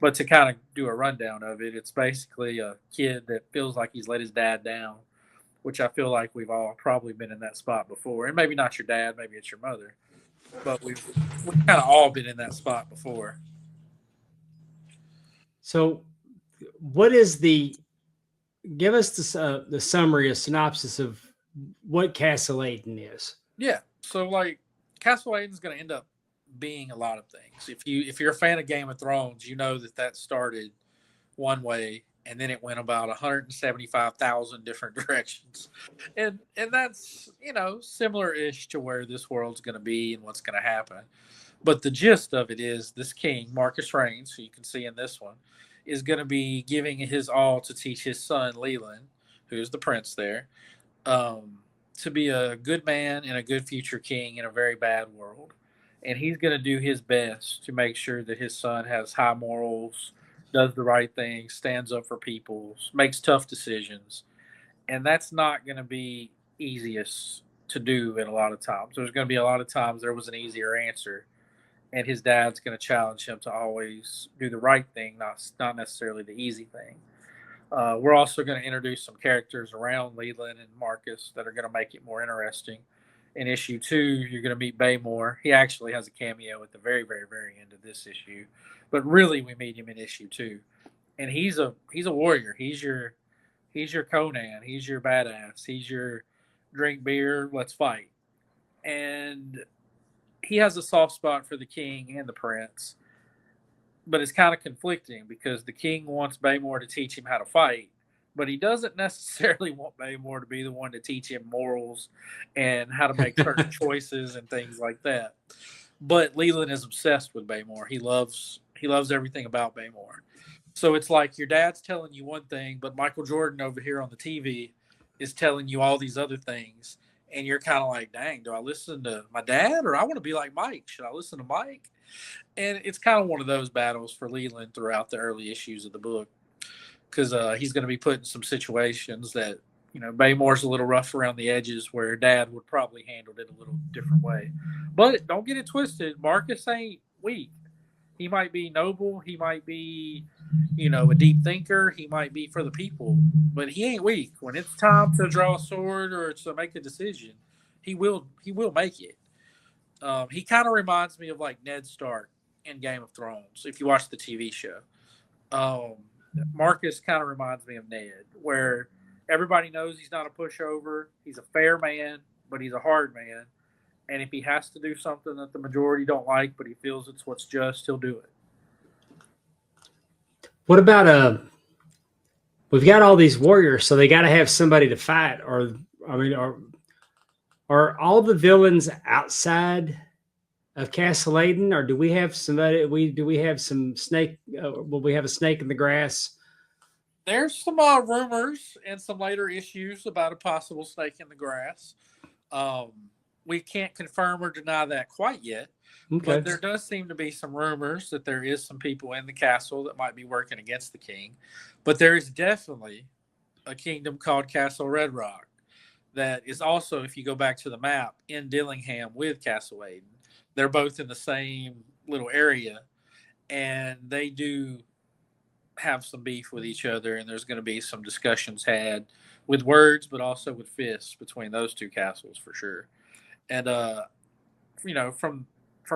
But to kind of do a rundown of it, it's basically a kid that feels like he's let his dad down, which I feel like we've all probably been in that spot before. And maybe not your dad, maybe it's your mother. But we've kind of all been in that spot before. So what is give us the summary, a synopsis of what Castle Aiden is. Yeah. So like Castle Aiden is going to end up being a lot of things. If you're a fan of Game of Thrones, you know that started one way and then it went about 175,000 different directions, and that's similar-ish to where this world's going to be and what's going to happen. But the gist of it is this king, Marcus Reigns, who you can see in this one, is going to be giving his all to teach his son Leland, who's the prince there, to be a good man and a good future king in a very bad world. And he's going to do his best to make sure that his son has high morals, does the right thing, stands up for people, makes tough decisions. And that's not going to be easiest to do in a lot of times. There's going to be a lot of times there was an easier answer, and his dad's going to challenge him to always do the right thing, not necessarily the easy thing. We're also going to introduce some characters around Leland and Marcus that are going to make it more interesting. In issue 2, you're going to meet Baymore. He actually has a cameo at the very, very, very end of this issue, but really we meet him in issue 2, and he's a warrior. He's your Conan. He's your badass. He's your drink beer, let's fight. And he has a soft spot for the king and the prince, but it's kind of conflicting because the king wants Baymore to teach him how to fight, but he doesn't necessarily want Baymore to be the one to teach him morals and how to make certain choices and things like that. But Leland is obsessed with Baymore. He loves everything about Baymore. So it's like your dad's telling you one thing, but Michael Jordan over here on the TV is telling you all these other things. And you're kind of like, dang, do I listen to my dad or I want to be like Mike? Should I listen to Mike? And it's kind of one of those battles for Leland throughout the early issues of the book, because he's going to be put in some situations that, Baymore's a little rough around the edges where dad would probably handle it a little different way. But don't get it twisted. Marcus ain't weak. He might be noble. He might be, a deep thinker. He might be for the people, but he ain't weak. When it's time to draw a sword or to make a decision, he will make it. He kind of reminds me of like Ned Stark in Game of Thrones. If you watch the TV show, Marcus kind of reminds me of Ned, where everybody knows he's not a pushover. He's a fair man, but he's a hard man. And if he has to do something that the majority don't like, but he feels it's what's just, he'll do it. What about we've got all these warriors, so they got to have somebody to fight. Or are all the villains outside of Castle Aiden, or do we have somebody? Do we have some snake? Will we have a snake in the grass? There's some rumors and some later issues about a possible snake in the grass. We can't confirm or deny that quite yet, but there does seem to be some rumors that there is some people in the castle that might be working against the king. But there is definitely a kingdom called Castle Red Rock that is also, if you go back to the map, in Dillingham with Castle Aiden. They're both in the same little area, and they do have some beef with each other, and there's going to be some discussions had with words, but also with fists between those two castles for sure. And from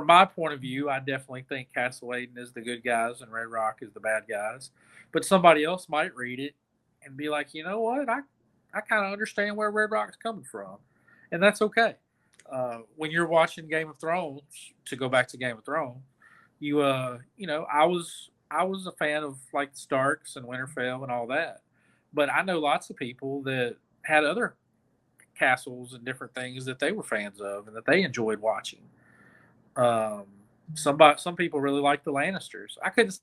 my point of view, I definitely think Castle Aiden is the good guys and Red Rock is the bad guys. But somebody else might read it and be like, you know what, I kind of understand where Red Rock's coming from, and that's okay. When you're watching Game of Thrones, to go back to Game of Thrones, I was a fan of like Starks and Winterfell and all that, but I know lots of people that had other castles and different things that they were fans of and that they enjoyed watching. Some people really like the Lannisters. I couldn't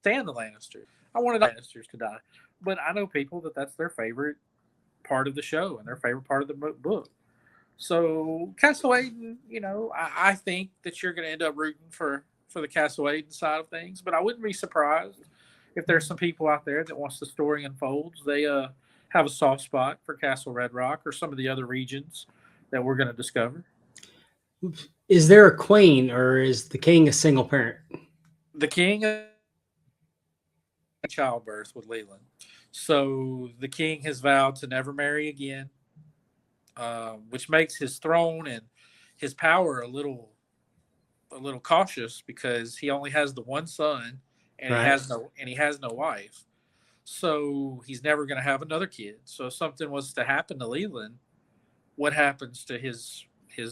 stand the Lannisters. I wanted the Lannisters to die, but I know people that's their favorite part of the show and their favorite part of the book. So Castle Aiden, I think that you're going to end up rooting for the Castle Aiden side of things, but I wouldn't be surprised if there's some people out there that once the story unfolds, they have a soft spot for Castle Red Rock or some of the other regions that we're going to discover. Is there a queen, or is the king a single parent? The king childbirth with Leland. So the king has vowed to never marry again, which makes his throne and his power a little cautious because he only has the one son and he has no wife. So he's never going to have another kid. So if something was to happen to Leland, what happens to his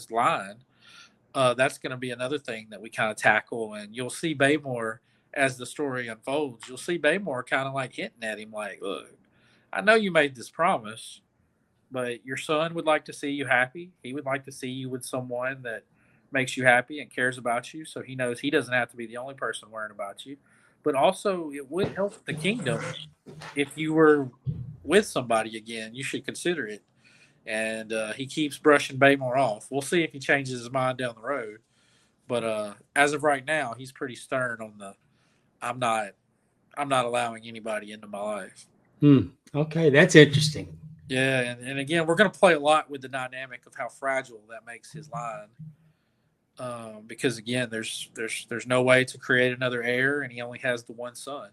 line? That's going to be another thing that we kind of tackle, and you'll see Baymore as the story unfolds, you'll see Baymore kind of like hinting at him, like, "Look, I know you made this promise, but your son would like to see you happy. He would like to see you with someone that makes you happy and cares about you, so he knows he doesn't have to be the only person worrying about you. But also, it would help the kingdom if you were with somebody again. You should consider it." And he keeps brushing Baymore off. We'll see if he changes his mind down the road. But as of right now, he's pretty stern on the I'm not allowing anybody into my life. Okay, that's interesting. Yeah, and again, we're going to play a lot with the dynamic of how fragile that makes his line. Because again, there's no way to create another heir, and he only has the one son.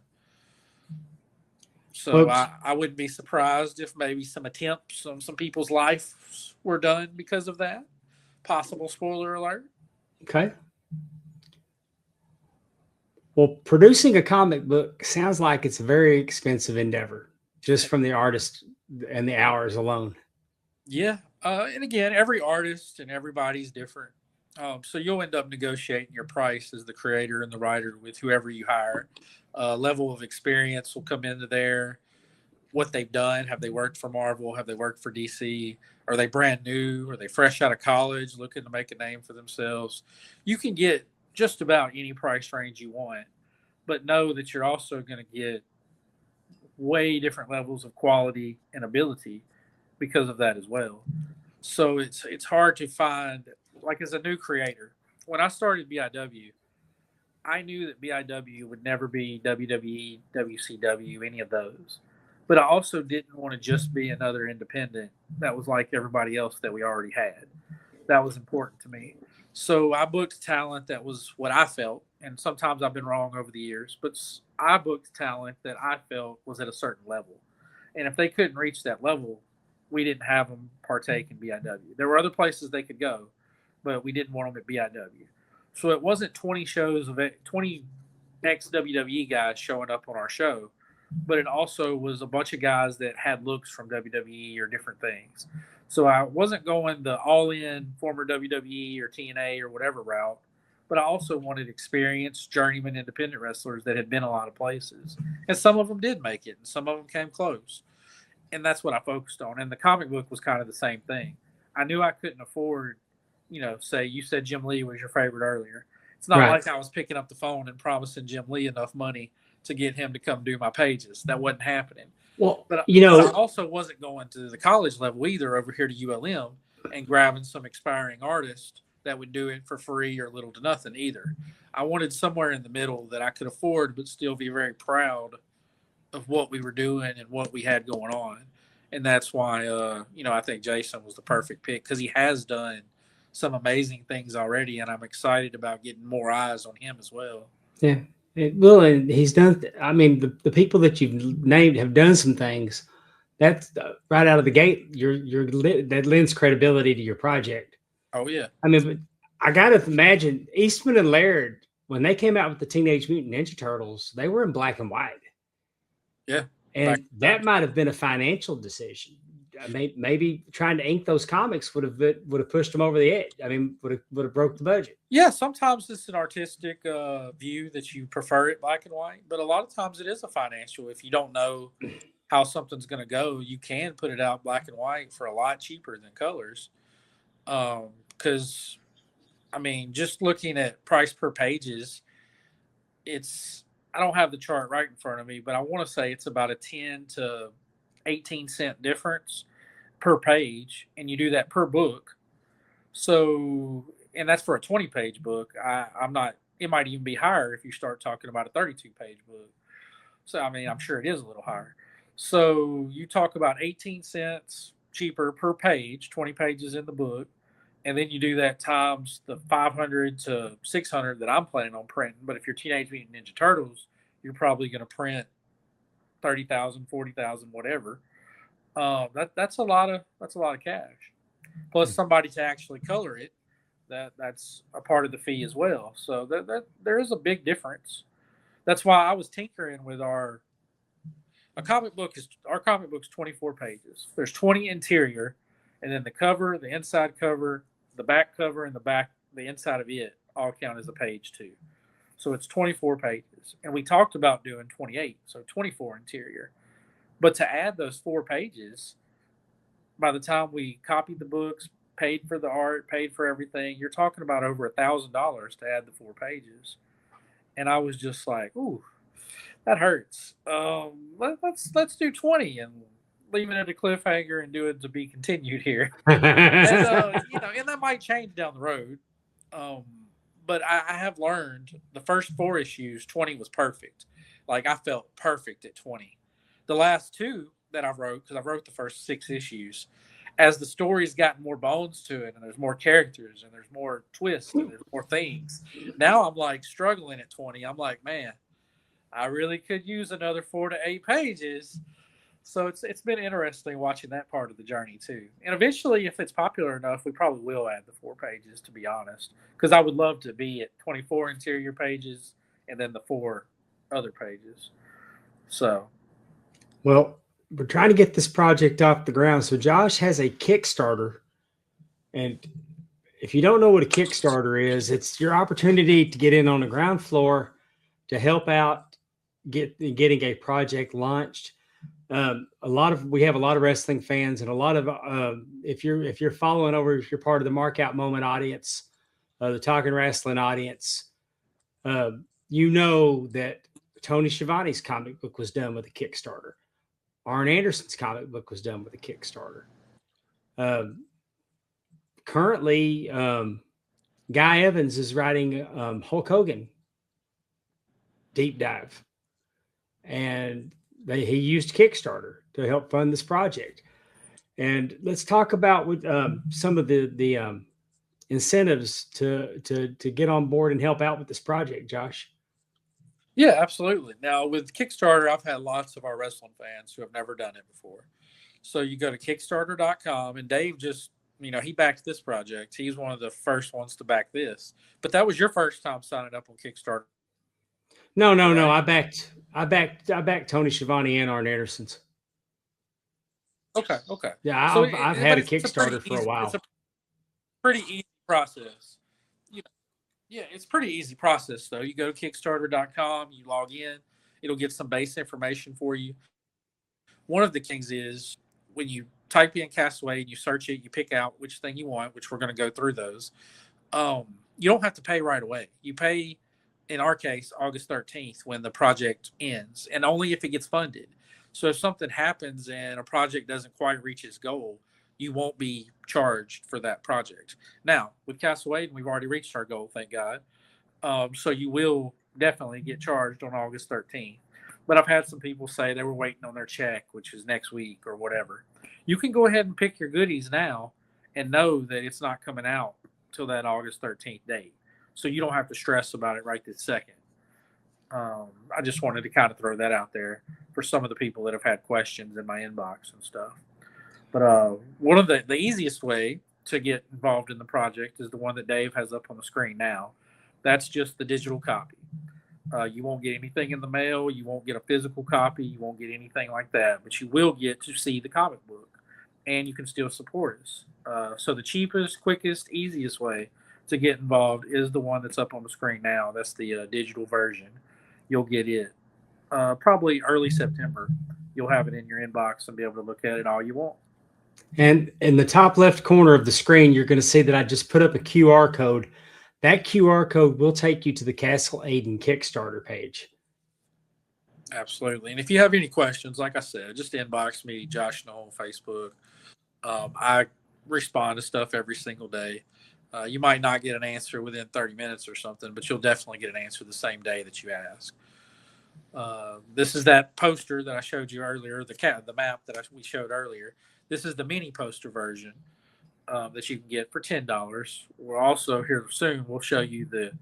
So I wouldn't be surprised if maybe some attempts on some people's lives were done because of that. Possible spoiler alert. Okay. Well, producing a comic book sounds like it's a very expensive endeavor, just from the artist and the hours alone. Yeah. And again, every artist and everybody's different. So you'll end up negotiating your price as the creator and the writer with whoever you hire. Level of experience will come into there. What they've done. Have they worked for Marvel? Have they worked for DC? Are they brand new? Are they fresh out of college looking to make a name for themselves? You can get just about any price range you want, but know that you're also going to get way different levels of quality and ability because of that as well. So it's hard to find, like, as a new creator. When I started BIW, I knew that BIW would never be WWE, WCW, any of those. But I also didn't want to just be another independent that was like everybody else that we already had. That was important to me. So I booked talent that was what I felt, and sometimes I've been wrong over the years, but I booked talent that I felt was at a certain level. And if they couldn't reach that level, we didn't have them partake in BIW. There were other places they could go, but we didn't want them at BIW. So it wasn't 20 shows of 20 ex WWE guys showing up on our show, but it also was a bunch of guys that had looks from WWE or different things. So I wasn't going the all-in former WWE or TNA or whatever route, but I also wanted experienced journeyman independent wrestlers that had been a lot of places. And some of them did make it, and some of them came close. And that's what I focused on. And the comic book was kind of the same thing. I knew I couldn't afford, say you said Jim Lee was your favorite earlier. It's not like I was picking up the phone and promising Jim Lee enough money to get him to come do my pages. That wasn't happening. Well, but I also wasn't going to the college level either over here to ULM and grabbing some expiring artist that would do it for free or little to nothing either. I wanted somewhere in the middle that I could afford but still be very proud of what we were doing and what we had going on. And that's why, I think Jason was the perfect pick because he has done some amazing things already, and I'm excited about getting more eyes on him as well. Yeah. Well, and he's done. I mean, the people that you've named have done some things. That's right out of the gate. That lends credibility to your project. Oh yeah. I mean, but I gotta imagine Eastman and Laird when they came out with the Teenage Mutant Ninja Turtles, they were in black and white. Yeah, and that might have been a financial decision. Maybe trying to ink those comics would have pushed them over the edge. I mean, would have broke the budget. Yeah, sometimes it's an artistic view that you prefer it black and white, but a lot of times it is a financial. If you don't know how something's going to go, you can put it out black and white for a lot cheaper than colors. Because, I mean, just looking at price per pages, I don't have the chart right in front of me, but I want to say it's about a 10 to 18 cent difference per page, and you do that per book. So, and that's for a 20-page book. I'm not, it might even be higher if you start talking about a 32-page book. So, I mean, I'm sure it is a little higher. So you talk about 18 cents cheaper per page, 20 pages in the book, and then you do that times the 500 to 600 that I'm planning on printing. But if you're Teenage Mutant Ninja Turtles, you're probably going to print 30,000, 40,000, whatever. That's a lot of cash. Plus somebody to actually color it. That's a part of the fee as well. So that there is a big difference. That's why I was tinkering with our comic book's 24 pages. There's 20 interior, and then the cover, the inside cover, the back cover, and the inside of it all count as a page too. So it's 24 pages. And we talked about doing 28, so 24 interior. But to add those 4 pages, by the time we copied the books, paid for the art, paid for everything, you're talking about over $1,000 to add the 4 pages. And I was just like, ooh, that hurts. Let's do 20 and leave it at a cliffhanger and do it to be continued here. And and that might change down the road. But I have learned the first 4 issues, 20 was perfect. Like I felt perfect at 20. The last 2 that I wrote, because I wrote the first 6 issues, as the story's gotten more bones to it and there's more characters and there's more twists and there's more things, now I'm like struggling at 20. I'm like, man, I really could use another 4 to 8 pages. So it's been interesting watching that part of the journey too. And eventually, if it's popular enough, we probably will add the 4 pages, to be honest, because I would love to be at 24 interior pages and then the 4 other pages. So, well, we're trying to get this project off the ground. So Josh has a Kickstarter, and if you don't know what a Kickstarter is, it's your opportunity to get in on the ground floor to help out getting a project launched. We have a lot of wrestling fans, and a lot of if you're following over, if you're part of the Mark Out Moment audience, the Talking Wrestling audience, you know that Tony Schiavone's comic book was done with a Kickstarter. Arn Anderson's comic book was done with a Kickstarter. Currently, Guy Evans is writing Hulk Hogan deep dive, and he used Kickstarter to help fund this project. And let's talk about with some of the incentives to get on board and help out with this project, Josh. Yeah, absolutely. Now with Kickstarter, I've had lots of our wrestling fans who have never done it before. So you go to Kickstarter.com, and Dave just, he backed this project. He's one of the first ones to back this. But that was your first time signing up on Kickstarter. No. I backed Tony Schiavone and Arn Anderson's. Okay. Yeah, I've had a Kickstarter for a while. It's a pretty easy process. Yeah, it's a pretty easy process, though. You go to Kickstarter.com, you log in, it'll get some base information for you. One of the things is when you type in Castle Aiden, you search it, you pick out which thing you want, which we're going to go through those. You don't have to pay right away. You pay, in our case, August 13th when the project ends, and only if it gets funded. So if something happens and a project doesn't quite reach its goal, you won't be charged for that project. Now, with Castle Aiden, we've already reached our goal, thank God. So you will definitely get charged on August 13th. But I've had some people say they were waiting on their check, which is next week or whatever. You can go ahead and pick your goodies now and know that it's not coming out till that August 13th date. So you don't have to stress about it right this second. I just wanted to kind of throw that out there for some of the people that have had questions in my inbox and stuff. But one of the easiest way to get involved in the project is the one that Dave has up on the screen now. That's just the digital copy. You won't get anything in the mail. You won't get a physical copy. You won't get anything like that. But you will get to see the comic book, and you can still support us. So the cheapest, quickest, easiest way to get involved is the one that's up on the screen now. That's the digital version. You'll get it probably early September. You'll have it in your inbox and be able to look at it all you want. And in the top left corner of the screen, you're going to see that I just put up a QR code. That QR code will take you to the Castle Aiden Kickstarter page. Absolutely. And if you have any questions, like I said, just inbox me, Josh Newell, Facebook. I respond to stuff every single day. You might not get an answer within 30 minutes or something, but you'll definitely get an answer the same day that you ask. This is that poster that I showed you earlier, the map that we showed earlier. This is the mini poster version that you can get for $10. We're also here soon. We'll show you the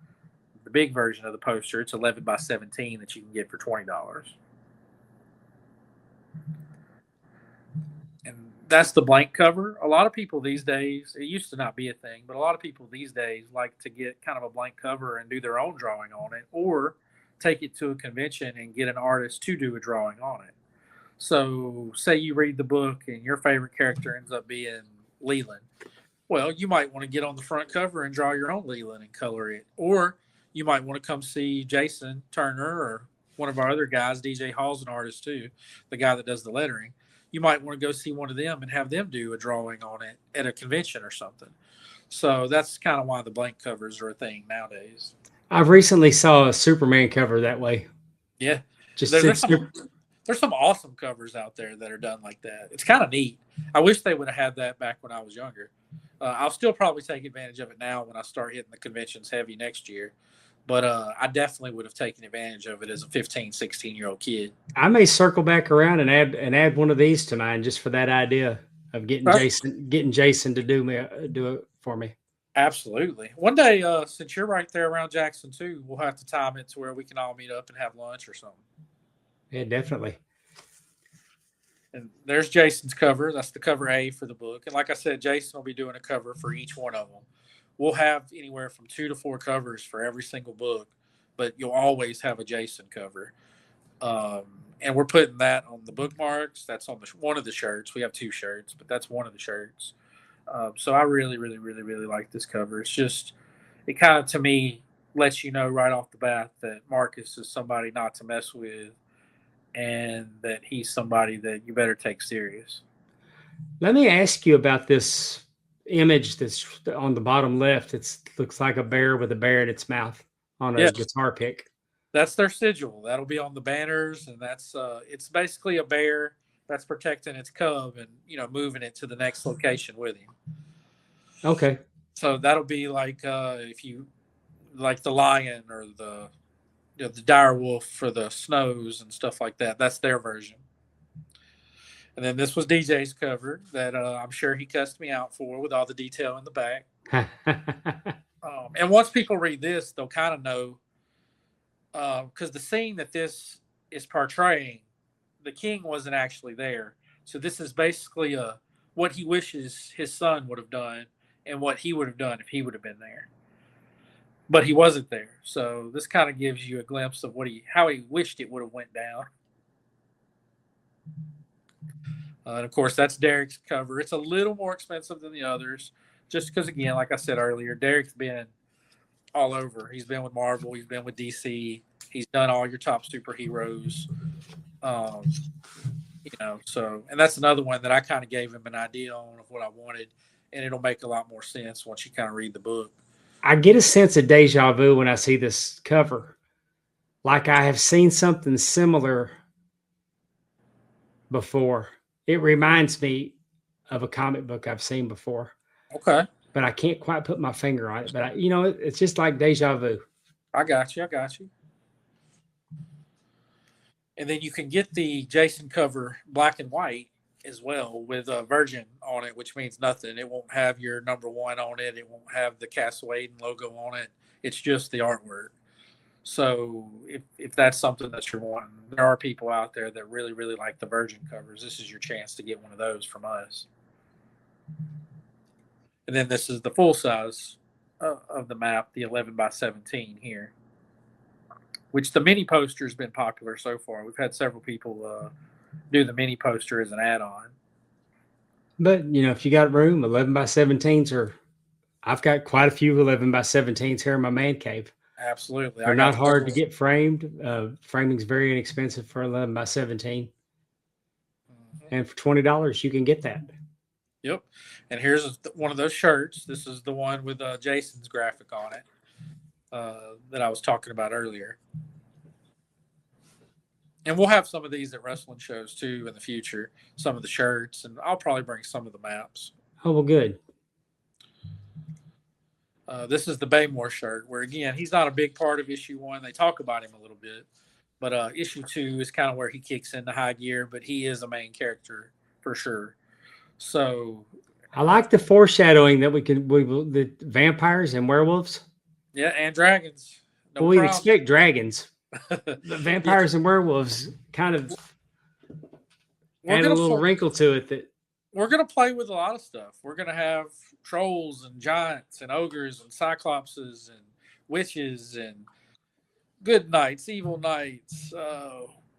big version of the poster. It's 11 by 17 that you can get for $20. And that's the blank cover. A lot of people these days, it used to not be a thing, but a lot of people these days like to get kind of a blank cover and do their own drawing on it, or take it to a convention and get an artist to do a drawing on it. So say you read the book and your favorite character ends up being Leland. Well, you might want to get on the front cover and draw your own Leland and color it. Or you might want to come see Jason Turner or one of our other guys. DJ Hall's an artist too, the guy that does the lettering. You might want to go see one of them and have them do a drawing on it at a convention or something. So that's kind of why the blank covers are a thing nowadays. I've recently saw a Superman cover that way. Yeah, Just there's some awesome covers out there that are done like that. It's kind of neat. I wish they would have had that back when I was younger. I'll still probably take advantage of it now when I start hitting the conventions heavy next year. But I definitely would have taken advantage of it as a 15, 16-year-old kid. I may circle back around and add one of these to mine just for that idea of getting Jason to do it for me. Absolutely. One day, since you're right there around Jackson too, we'll have to time it to where we can all meet up and have lunch or something. Yeah, definitely. And there's Jason's cover. That's the cover A for the book. And like I said, Jason will be doing a cover for each one of them. We'll have anywhere from 2 to 4 covers for every single book, but you'll always have a Jason cover. And we're putting that on the bookmarks. That's on one of the shirts. We have 2 shirts, but that's one of the shirts. So I really, really, really, really like this cover. It's just, it kind of, to me, lets you know right off the bat that Marcus is somebody not to mess with and that he's somebody that you better take serious. Let me ask you about this image that's on the bottom left. It looks like a bear with a bear in its mouth on a guitar pick. That's their sigil. That'll be on the banners, and that's it's basically a bear that's protecting its cub and, you know, moving it to the next location with him. Okay. So that'll be like if you like the lion or the dire wolf for the snows and stuff like that. That's their version. And then this was DJ's cover that I'm sure he cussed me out for with all the detail in the back. And once people read this, they'll kind of know because the scene that this is portraying, the king wasn't actually there. So this is basically what he wishes his son would have done and what he would have done if he would have been there. But he wasn't there. So this kind of gives you a glimpse of how he wished it would have went down. And of course, that's Derek's cover. It's a little more expensive than the others, just because, again, like I said earlier, Derek's been all over. He's been with Marvel. He's been with DC. He's done all your top superheroes. You know, so, and that's another one that I kind of gave him an idea on of what I wanted, and it'll make a lot more sense once you kind of read the book. I get a sense of deja vu when I see this cover. Like I have seen something similar before. It reminds me of a comic book I've seen before. Okay. But I can't quite put my finger on it. But, it's just like deja vu. I got you. And then you can get the Jason cover black and white as well with a Virgin on it, which means nothing. It won't have your number 1 on it. It won't have the Castle Aiden logo on it. It's just the artwork. So if that's something that you're wanting, there are people out there that really, really like the Virgin covers. This is your chance to get one of those from us. And then this is the full size of the map, the 11 by 17 here, which the mini poster has been popular so far. We've had several people do the mini poster as an add-on. But, if you got room, 11 by 17s I've got quite a few 11 by 17s here in my man cave. Absolutely. They're not hard to get framed. Framing's very inexpensive for 11 by 17. Mm-hmm. And for $20, you can get that. Yep. And here's one of those shirts. This is the one with Jason's graphic on it that I was talking about earlier. And we'll have some of these at wrestling shows too in the future, some of the shirts, and I'll probably bring some of the maps. Oh, well, good. This is the Baymore shirt where, again, he's not a big part of issue 1. They talk about him a little bit, but issue 2 is kind of where he kicks into high gear, but he is a main character for sure. So I like the foreshadowing that the vampires and werewolves. Yeah, and dragons. No we'd expect dragons. The vampires and werewolves kind of add a little wrinkle to it. That we're going to play with a lot of stuff. We're going to have trolls and giants and ogres and cyclopses and witches and good knights, evil knights.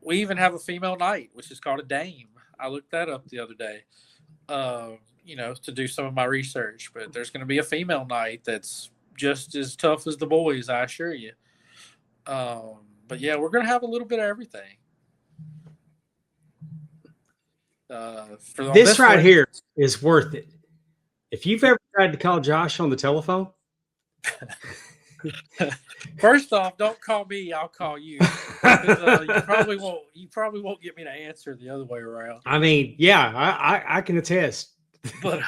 We even have a female knight, which is called a dame. I looked that up the other day, to do some of my research. But there's going to be a female knight that's just as tough as the boys, I assure you. But yeah, we're going to have a little bit of everything. This right here is worth it. If you've ever tried to call Josh on the telephone, first off, don't call me. I'll call you. You probably won't get me to answer the other way around. I mean, yeah, I can attest. But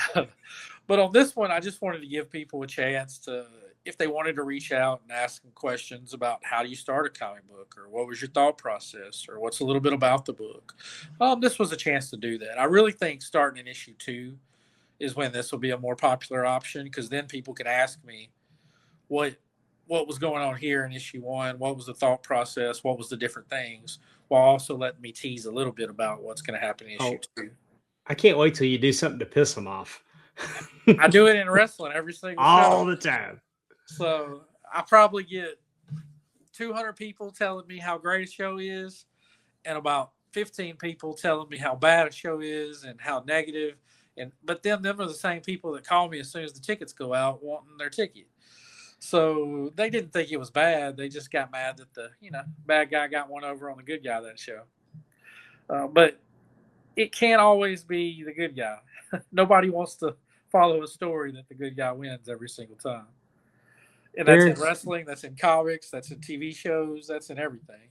on this one, I just wanted to give people a chance to, if they wanted to reach out and ask them questions about how do you start a comic book, or what was your thought process, or what's a little bit about the book. This was a chance to do that. I really think starting in issue 2 is when this will be a more popular option, because then people can ask me what was going on here in issue 1, what was the thought process, what was the different things, while also letting me tease a little bit about what's going to happen in issue 2. I can't wait till you do something to piss them off. I do it in wrestling every single all the time. So I probably get 200 people telling me how great a show is, and about 15 people telling me how bad a show is and how negative. But them are the same people that call me as soon as the tickets go out wanting their ticket. So they didn't think it was bad. They just got mad that the bad guy got one over on the good guy that show. But it can't always be the good guy. Nobody wants to follow a story that the good guy wins every single time. And that's in wrestling, that's in comics, that's in TV shows, that's in everything.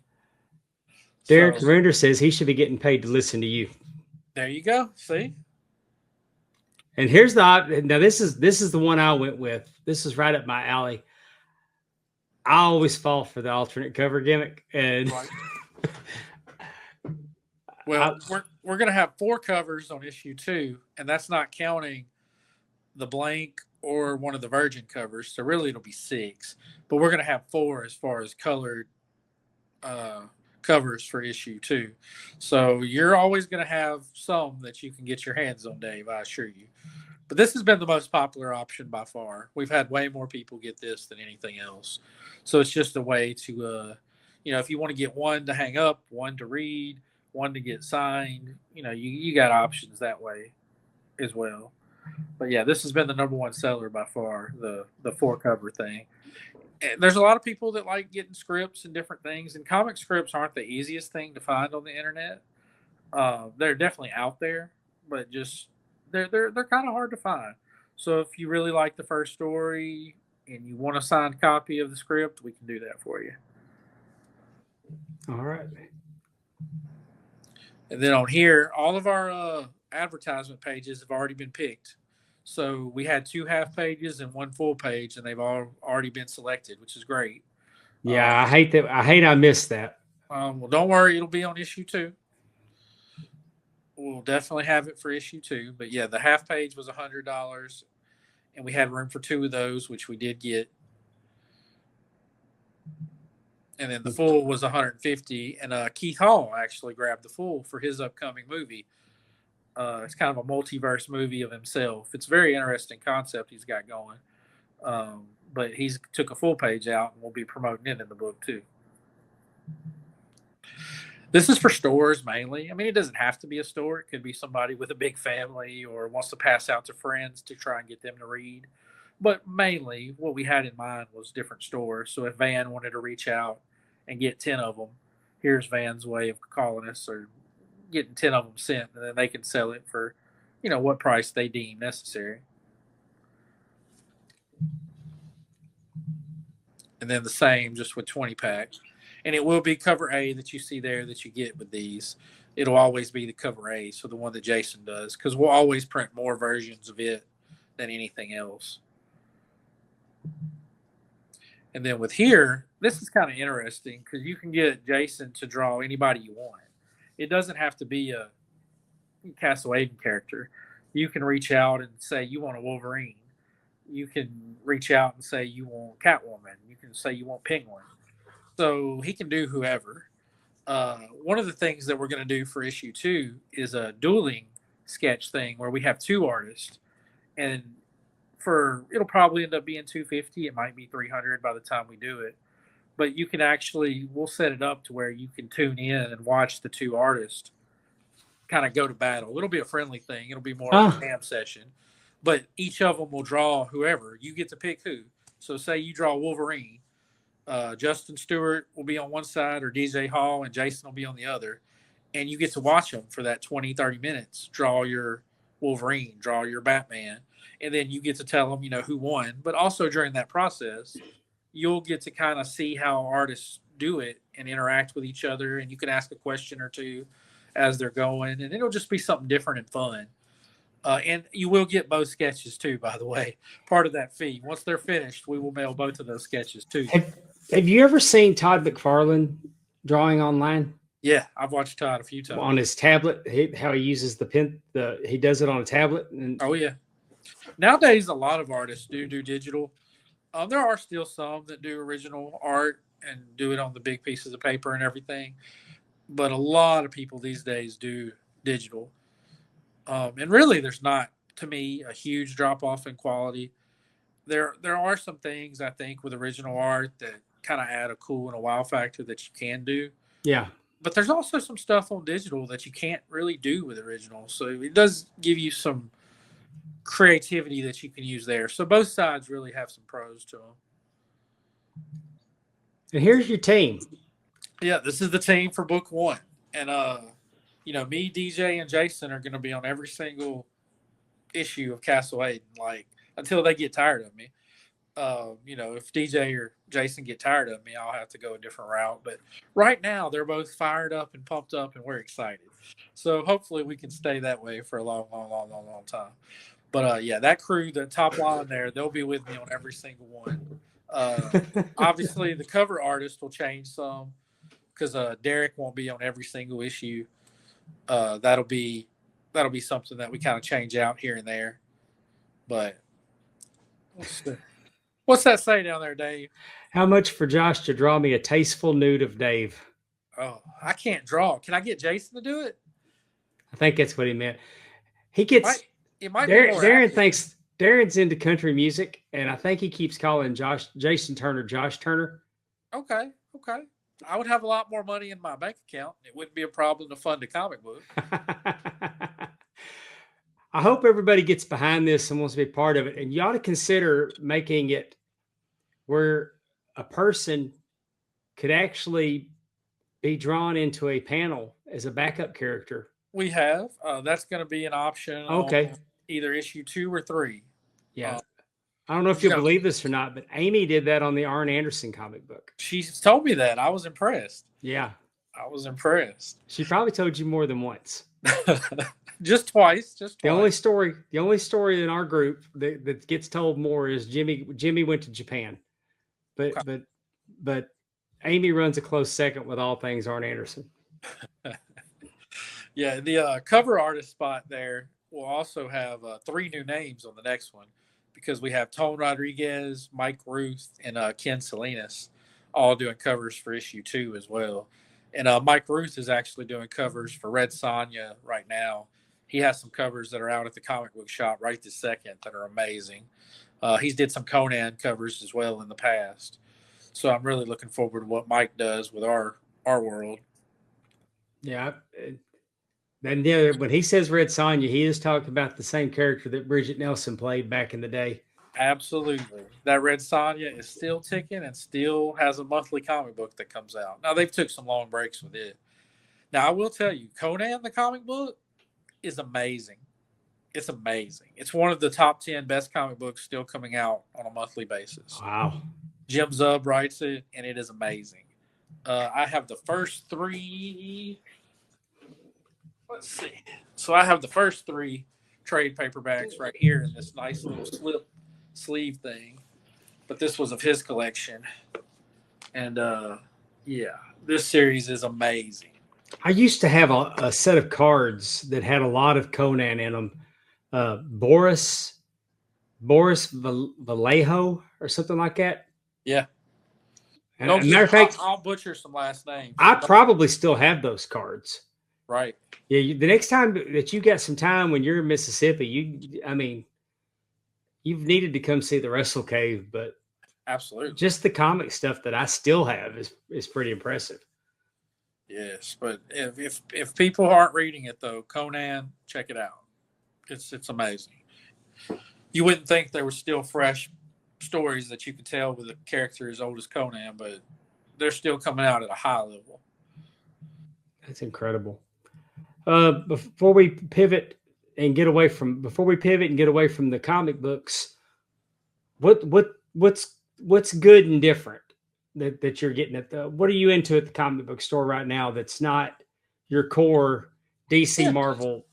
Derek Render says he should be getting paid to listen to you. There you go. See? And here's now this is the one I went with. This is right up my alley. I always fall for the alternate cover gimmick. And right. Well, we're going to have 4 covers on issue 2, and that's not counting the blank or one of the Virgin covers. So really it'll be 6. But we're going to have 4 as far as colored covers for issue 2. So you're always going to have some that you can get your hands on, Dave, I assure you. But this has been the most popular option by far. We've had way more people get this than anything else. So it's just a way to, if you want to get one to hang up, one to read, one to get signed, you got options that way as well. But yeah, this has been the number one seller by far, the 4 cover thing. And there's a lot of people that like getting scripts and different things, and comic scripts aren't the easiest thing to find on the internet. They're definitely out there, but just they're kind of hard to find. So if you really like the first story and you want a signed copy of the script, we can do that for you. All right. And then on here, all of our advertisement pages have already been picked. So we had 2 half pages and 1 full page, and they've all already been selected, which is great. Yeah, I hate that. I missed that. Well, don't worry. It'll be on issue 2. We'll definitely have it for issue 2. But yeah, the half page was $100, and we had room for 2 of those, which we did get. And then the full was $150, and Keith Hall actually grabbed the full for his upcoming movie. It's kind of a multiverse movie of himself. It's a very interesting concept he's got going. But he's took a full page out, and we'll be promoting it in the book too. This is for stores mainly. I mean, it doesn't have to be a store. It could be somebody with a big family or wants to pass out to friends to try and get them to read. But mainly what we had in mind was different stores. So if Van wanted to reach out and get 10 of them, here's Van's way of calling us or getting 10 of them sent, and then they can sell it for, what price they deem necessary. And then the same just with 20 packs. And it will be cover A that you see there that you get with these. It'll always be the cover A, so the one that Jason does, because we'll always print more versions of it than anything else. And then with here, this is kind of interesting because you can get Jason to draw anybody you want. It doesn't have to be a Castle Aiden character. You can reach out and say you want a Wolverine. You can reach out and say you want Catwoman. You can say you want Penguin. So he can do whoever. One of the things that we're going to do for issue 2 is a dueling sketch thing where we have 2 artists, and it'll probably end up being $250. It might be $300 by the time we do it. But you can we'll set it up to where you can tune in and watch the 2 artists kind of go to battle. It'll be a friendly thing. It'll be more of a jam session. But each of them will draw whoever. You get to pick who. So say you draw Wolverine, Justin Stewart will be on one side, or DJ Hall and Jason will be on the other. And you get to watch them for that 20, 30 minutes. Draw your Wolverine, draw your Batman. And then you get to tell them, who won. But also during that process, you'll get to kind of see how artists do it and interact with each other. And you can ask a question or two as they're going. And it'll just be something different and fun. And you will get both sketches too, by the way, part of that fee. Once they're finished, we will mail both of those sketches too. Have you ever seen Todd McFarlane drawing online? Yeah, I've watched Todd a few times. On his tablet, how he uses the pen, he does it on a tablet. Oh, yeah. Nowadays, a lot of artists do digital. There are still some that do original art and do it on the big pieces of paper and everything. But a lot of people these days do digital. And really, there's not, to me, a huge drop-off in quality. There are some things, I think, with original art that kind of add a cool and a wow factor that you can do. Yeah. But there's also some stuff on digital that you can't really do with original. So it does give you some creativity that you can use there. So both sides really have some pros to them. And here's your team. Yeah, this is the team for book one. And, me, DJ, and Jason are going to be on every single issue of Castle Aiden, like, until they get tired of me. If DJ or Jason get tired of me, I'll have to go a different route. But right now, they're both fired up and pumped up, and we're excited. So hopefully we can stay that way for a long, long, long, long, long time. But, that crew, the top line there, they'll be with me on every single one. Obviously, the cover artist will change some because Derek won't be on every single issue. That'll be something that we kind of change out here and there. But what's that say down there, Dave? How much for Josh to draw me a tasteful nude of Dave? Oh, I can't draw. Can I get Jason to do it? I think that's what he meant. He gets. It might Darren thinks Darren's into country music, and I think he keeps calling Jason Turner Josh Turner. Okay. I would have a lot more money in my bank account. It wouldn't be a problem to fund a comic book. I hope everybody gets behind this and wants to be part of it. And you ought to consider making it where a person could actually be drawn into a panel as a backup character. We have. That's going to be an option. Okay. On either issue 2 or 3. Yeah. I don't know if you'll believe this or not, but Amy did that on the Arn Anderson comic book. She told me that. I was impressed. Yeah. I was impressed. She probably told you more than once. Just twice. The only story in our group that gets told more is Jimmy went to Japan. But Amy runs a close second with all things Arn Anderson. Yeah, the cover artist spot there will also have 3 new names on the next one, because we have Tone Rodriguez, Mike Ruth, and Ken Salinas all doing covers for issue 2 as well. And Mike Ruth is actually doing covers for Red Sonja right now. He has some covers that are out at the comic book shop right this second that are amazing. He's did some Conan covers as well in the past. So I'm really looking forward to what Mike does with our world. Yeah. And when he says Red Sonja, he is talking about the same character that Bridget Nelson played back in the day. Absolutely. That Red Sonja is still ticking and still has a monthly comic book that comes out. Now, they've took some long breaks with it. Now, I will tell you, Conan, the comic book, is amazing. It's amazing. It's one of the top 10 best comic books still coming out on a monthly basis. Wow. Jim Zub writes it, and it is amazing. I have the first 3. Let's see. So I have the first 3 trade paperbacks right here in this nice little sleeve thing. But this was of his collection. And, this series is amazing. I used to have a set of cards that had a lot of Conan in them. Boris Vallejo or something like that. Yeah. And matter of fact, I'll butcher some last names. I probably still have those cards. Right. Yeah. The next time that you got some time when you're in Mississippi, you've needed to come see the Wrestle Cave, but absolutely, just the comic stuff that I still have is pretty impressive. Yes, but if people aren't reading it though, Conan, check it out. It's amazing. You wouldn't think they were still fresh stories that you could tell with a character as old as Conan, but they're still coming out at a high level. That's incredible. Before we pivot and get away from the comic books, what's good and different that you're getting at the? What are you into at the comic book store right now that's not your core DC Marvel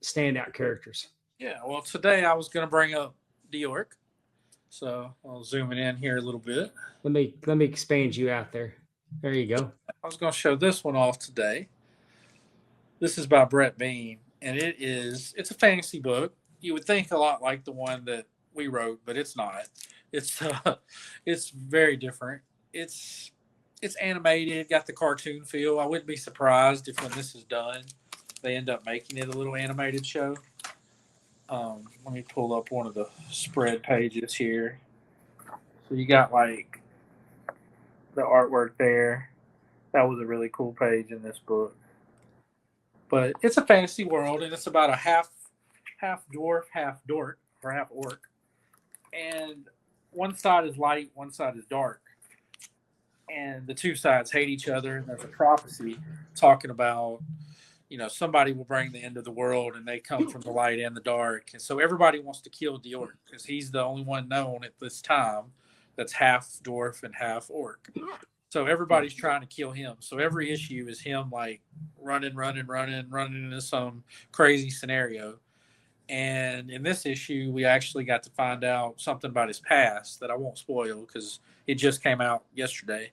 standout characters? Yeah, well, today I was going to bring up Diorc, so I'll zoom it in here a little bit. Let me expand you out there. There you go. I was going to show this one off today. This is by Brett Bean, and it's a fantasy book. You would think a lot like the one that we wrote, but it's not. It's very different. It's animated, got the cartoon feel. I wouldn't be surprised if when this is done, they end up making it a little animated show. Let me pull up one of the spread pages here. So you got like the artwork there. That was a really cool page in this book. But it's a fantasy world, and it's about a half dwarf, half dork, or half orc. And one side is light, one side is dark. And the two sides hate each other. And there's a prophecy talking about, somebody will bring the end of the world, and they come from the light and the dark. And so everybody wants to kill Diorc because he's the only one known at this time that's half dwarf and half orc. So everybody's trying to kill him. So every issue is him like running into some crazy scenario. And in this issue, we actually got to find out something about his past that I won't spoil because it just came out yesterday.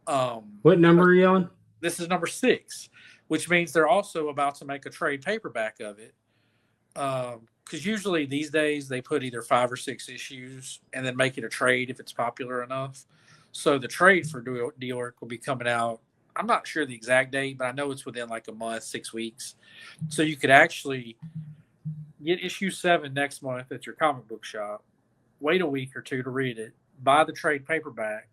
What number are you on? This is number 6, which means they're also about to make a trade paperback of it. Because usually these days they put either 5 or 6 issues and then make it a trade if it's popular enough. So the trade for Diorc will be coming out. I'm not sure the exact date, but I know it's within like a month, 6 weeks. So you could actually get issue 7 next month at your comic book shop, wait a week or two to read it, buy the trade paperback,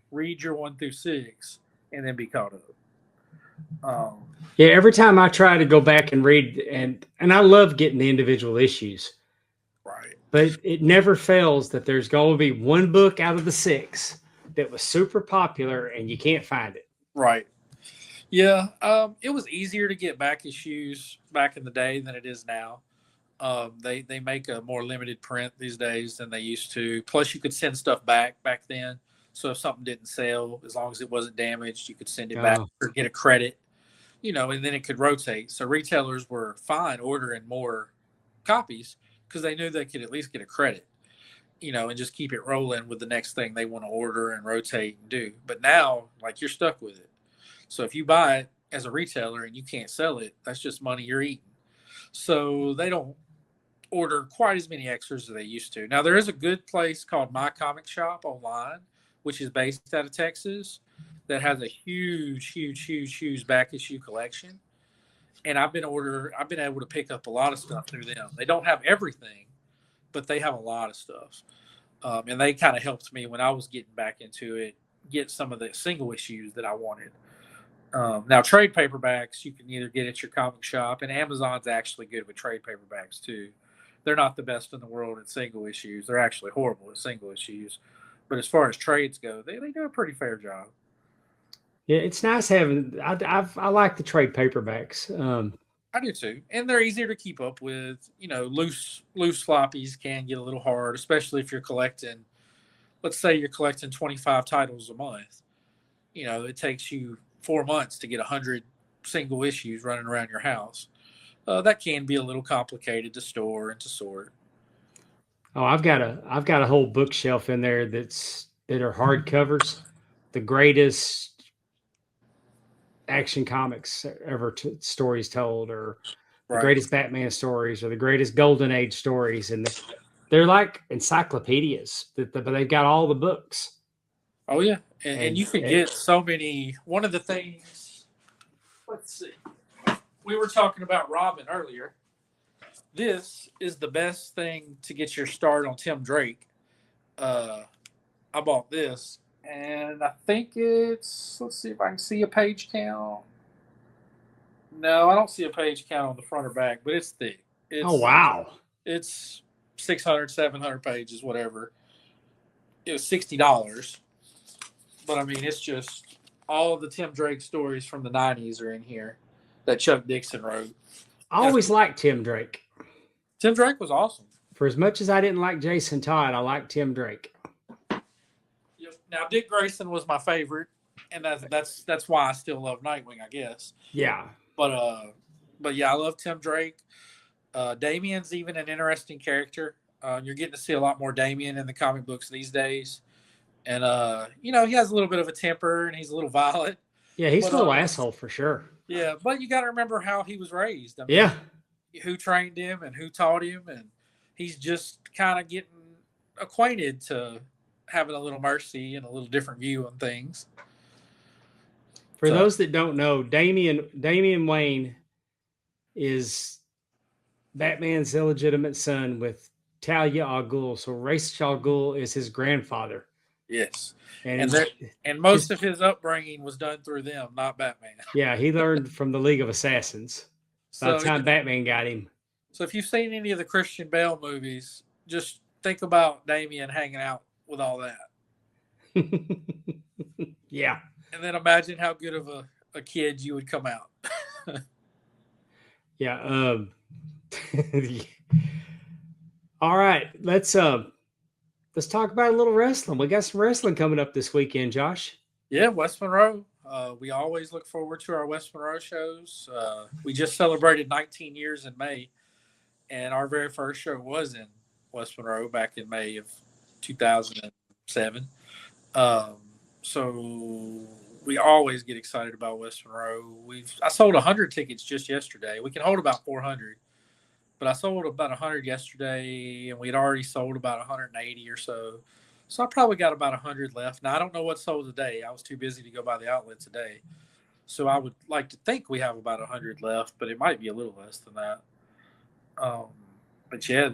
read your 1 through 6, and then be caught up. Yeah, every time I try to go back and read, and I love getting the individual issues. Right. But it never fails that there's going to be one book out of the 6 that was super popular and you can't find it. Right. Yeah. It was easier to get back issues back in the day than it is now. They make a more limited print these days than they used to. Plus, you could send stuff back then. So if something didn't sell, as long as it wasn't damaged, you could send it back or get a credit, and then it could rotate. So retailers were fine ordering more copies because they knew they could at least get a credit, and just keep it rolling with the next thing they want to order and rotate and do. But now, like, you're stuck with it. So if you buy it as a retailer and you can't sell it, that's just money you're eating. So they don't order quite as many extras as they used to. Now, there is a good place called My Comic Shop online, which is based out of Texas, that has a huge back issue collection. And I've been able to pick up a lot of stuff through them. They don't have everything, but they have a lot of stuff. And they kind of helped me when I was getting back into it, get some of the single issues that I wanted. Now, trade paperbacks, you can either get at your comic shop, and Amazon's actually good with trade paperbacks too. They're not the best in the world at single issues. They're actually horrible at single issues. But as far as trades go, they do a pretty fair job. Yeah, it's nice having. I like the trade paperbacks. I do too, and they're easier to keep up with. Loose floppies can get a little hard, especially if you're collecting. Let's say you're collecting 25 titles a month. It takes you 4 months to get 100 single issues running around your house. That can be a little complicated to store and to sort. Oh, I've got a whole bookshelf in there that are hardcovers, the greatest action comics ever, stories told, or the greatest Batman stories, or the greatest Golden Age stories, and they're like encyclopedias. But they've got all the books. Oh yeah, and you can get so many. One of the things, let's see, we were talking about Robin earlier. This is the best thing to get your start on Tim Drake. I bought this, and I think it's, let's see if I can see a page count. No, I don't see a page count on the front or back, but it's thick. Oh, wow. It's 600, 700 pages, whatever. it was $60. But I mean, it's just all the Tim Drake stories from the '90s are in here that Chuck Dixon wrote. I always liked Tim Drake. Tim Drake was awesome. For as much as I didn't like Jason Todd, I liked Tim Drake. Now Dick Grayson was my favorite, and that's why I still love Nightwing, I guess. Yeah. But yeah, I love Tim Drake. Damien's even an interesting character. You're getting to see a lot more Damien in the comic books these days. And, he has a little bit of a temper and he's a little violent. Yeah, he's a little asshole for sure. Yeah, but you got to remember how he was raised. I mean, who trained him and who taught him. And he's just kind of getting acquainted to having a little mercy and a little different view on things. For those that don't know, Damian Wayne is Batman's illegitimate son with Talia al Ghul. So Ra's al Ghul is his grandfather. Yes. And most of his upbringing was done through them, not Batman. Yeah, he learned from the League of Assassins by the time Batman got him. So if you've seen any of the Christian Bale movies, just think about Damian hanging out with all that. Yeah. And then imagine how good of a kid you would come out. Yeah. All right. Let's talk about a little wrestling. We got some wrestling coming up this weekend, Josh. Yeah, West Monroe. We always look forward to our West Monroe shows. We just celebrated 19 years in May, and our very first show was in West Monroe back in May of 2007. So we always get excited about West Monroe. I sold 100 tickets just yesterday. We can hold about 400. But I sold about 100 yesterday, and we'd already sold about 180 or so. So I probably got about 100 left. Now, I don't know what sold today. I was too busy to go by the outlet today. So I would like to think we have about 100 left, but it might be a little less than that. But yeah,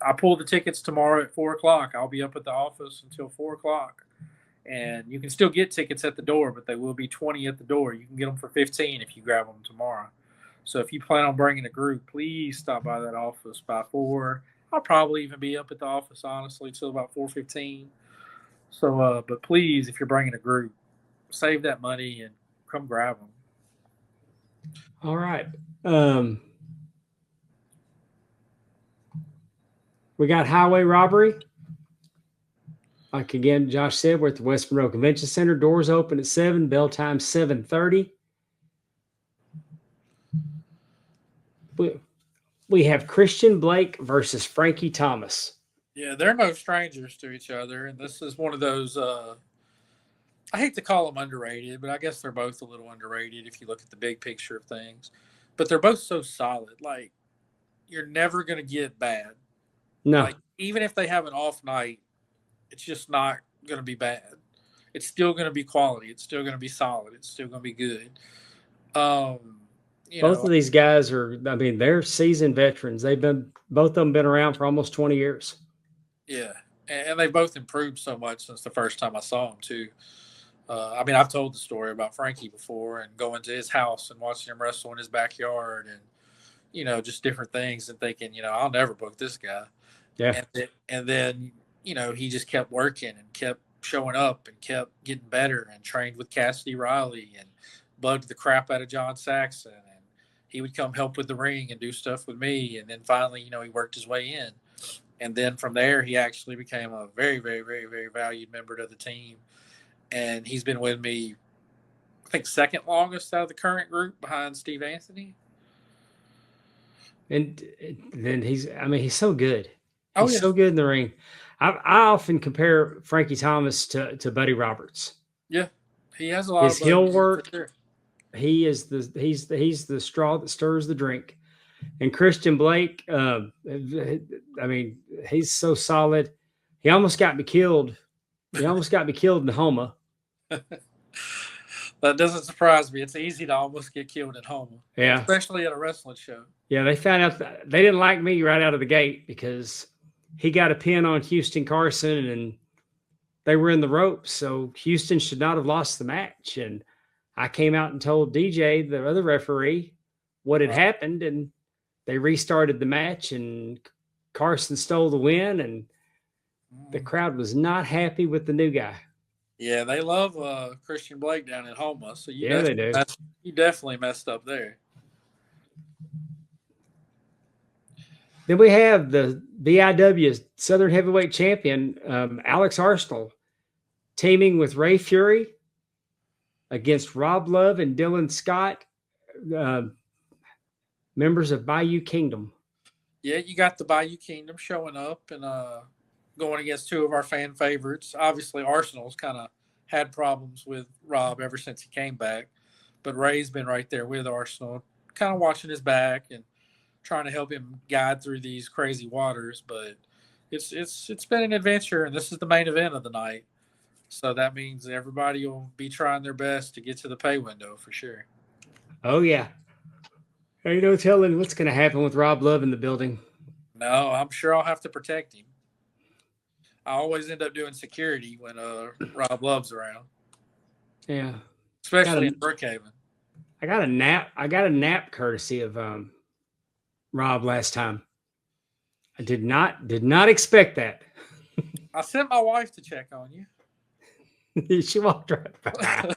I pull the tickets tomorrow at 4 o'clock. I'll be up at the office until 4 o'clock. And you can still get tickets at the door, but they will be 20 at the door. You can get them for 15 if you grab them tomorrow. So if you plan on bringing a group, please stop by that office by 4. I'll probably even be up at the office, honestly, till about 4:15. So, but please, if you're bringing a group, save that money and come grab them. All right. We got highway robbery. Like again, Josh said, we're at the West Monroe Convention Center. Doors open at 7. Bell time 7:30. We have Christian Blake versus Frankie Thomas. Yeah, they're no strangers to each other, and this is one of those. I hate to call them underrated, but I guess they're both a little underrated if you look at the big picture of things. But they're both so solid. Like, you're never going to get bad. No. Like, even if they have an off night, it's just not going to be bad. It's still going to be quality. It's still going to be solid. It's still going to be good. Both of these guys they're seasoned veterans. Both of them been around for almost 20 years. Yeah. And they both improved so much since the first time I saw them too. I've told the story about Frankie before and going to his house and watching him wrestle in his backyard and, just different things and thinking, I'll never book this guy. Yeah. And then, he just kept working and kept showing up and kept getting better and trained with Cassidy Riley and bugged the crap out of John Saxon. He would come help with the ring and do stuff with me. And then finally, he worked his way in. And then from there, he actually became a very, very, very, very valued member of the team. And he's been with me, I think, second longest out of the current group behind Steve Anthony. And then he's so good. Oh, he's so good in the ring. I often compare Frankie Thomas to Buddy Roberts. Yeah. He has a lot his of heel work. He's the straw that stirs the drink. And Christian Blake, he's so solid. He almost got me killed. He almost got me killed in Homa. That doesn't surprise me. It's easy to almost get killed at Homa. Yeah. Especially at a wrestling show. Yeah, they found out that they didn't like me right out of the gate because he got a pin on Houston Carson and they were in the ropes. So Houston should not have lost the match. And I came out and told DJ, the other referee, what had happened, and they restarted the match, and Carson stole the win. And The crowd was not happy with the new guy. Yeah, they love Christian Blake down in Homa, so Yeah, they do. You definitely messed up there. Then we have the BIW Southern Heavyweight Champion, Alex Arsenal, teaming with Ray Fury against Rob Love and Dylan Scott, members of Bayou Kingdom. Yeah, you got the Bayou Kingdom showing up and going against two of our fan favorites. Obviously, Arsenal's kind of had problems with Rob ever since he came back, but Ray's been right there with Arsenal, kind of watching his back and trying to help him guide through these crazy waters. But it's been an adventure, and this is the main event of the night. So that means everybody will be trying their best to get to the pay window for sure. Oh, yeah. Ain't no telling what's going to happen with Rob Love in the building. No, I'm sure I'll have to protect him. I always end up doing security when Rob Love's around. Yeah. Especially in Brookhaven. I got a nap courtesy of Rob last time. I did not expect that. I sent my wife to check on you. She walked right by.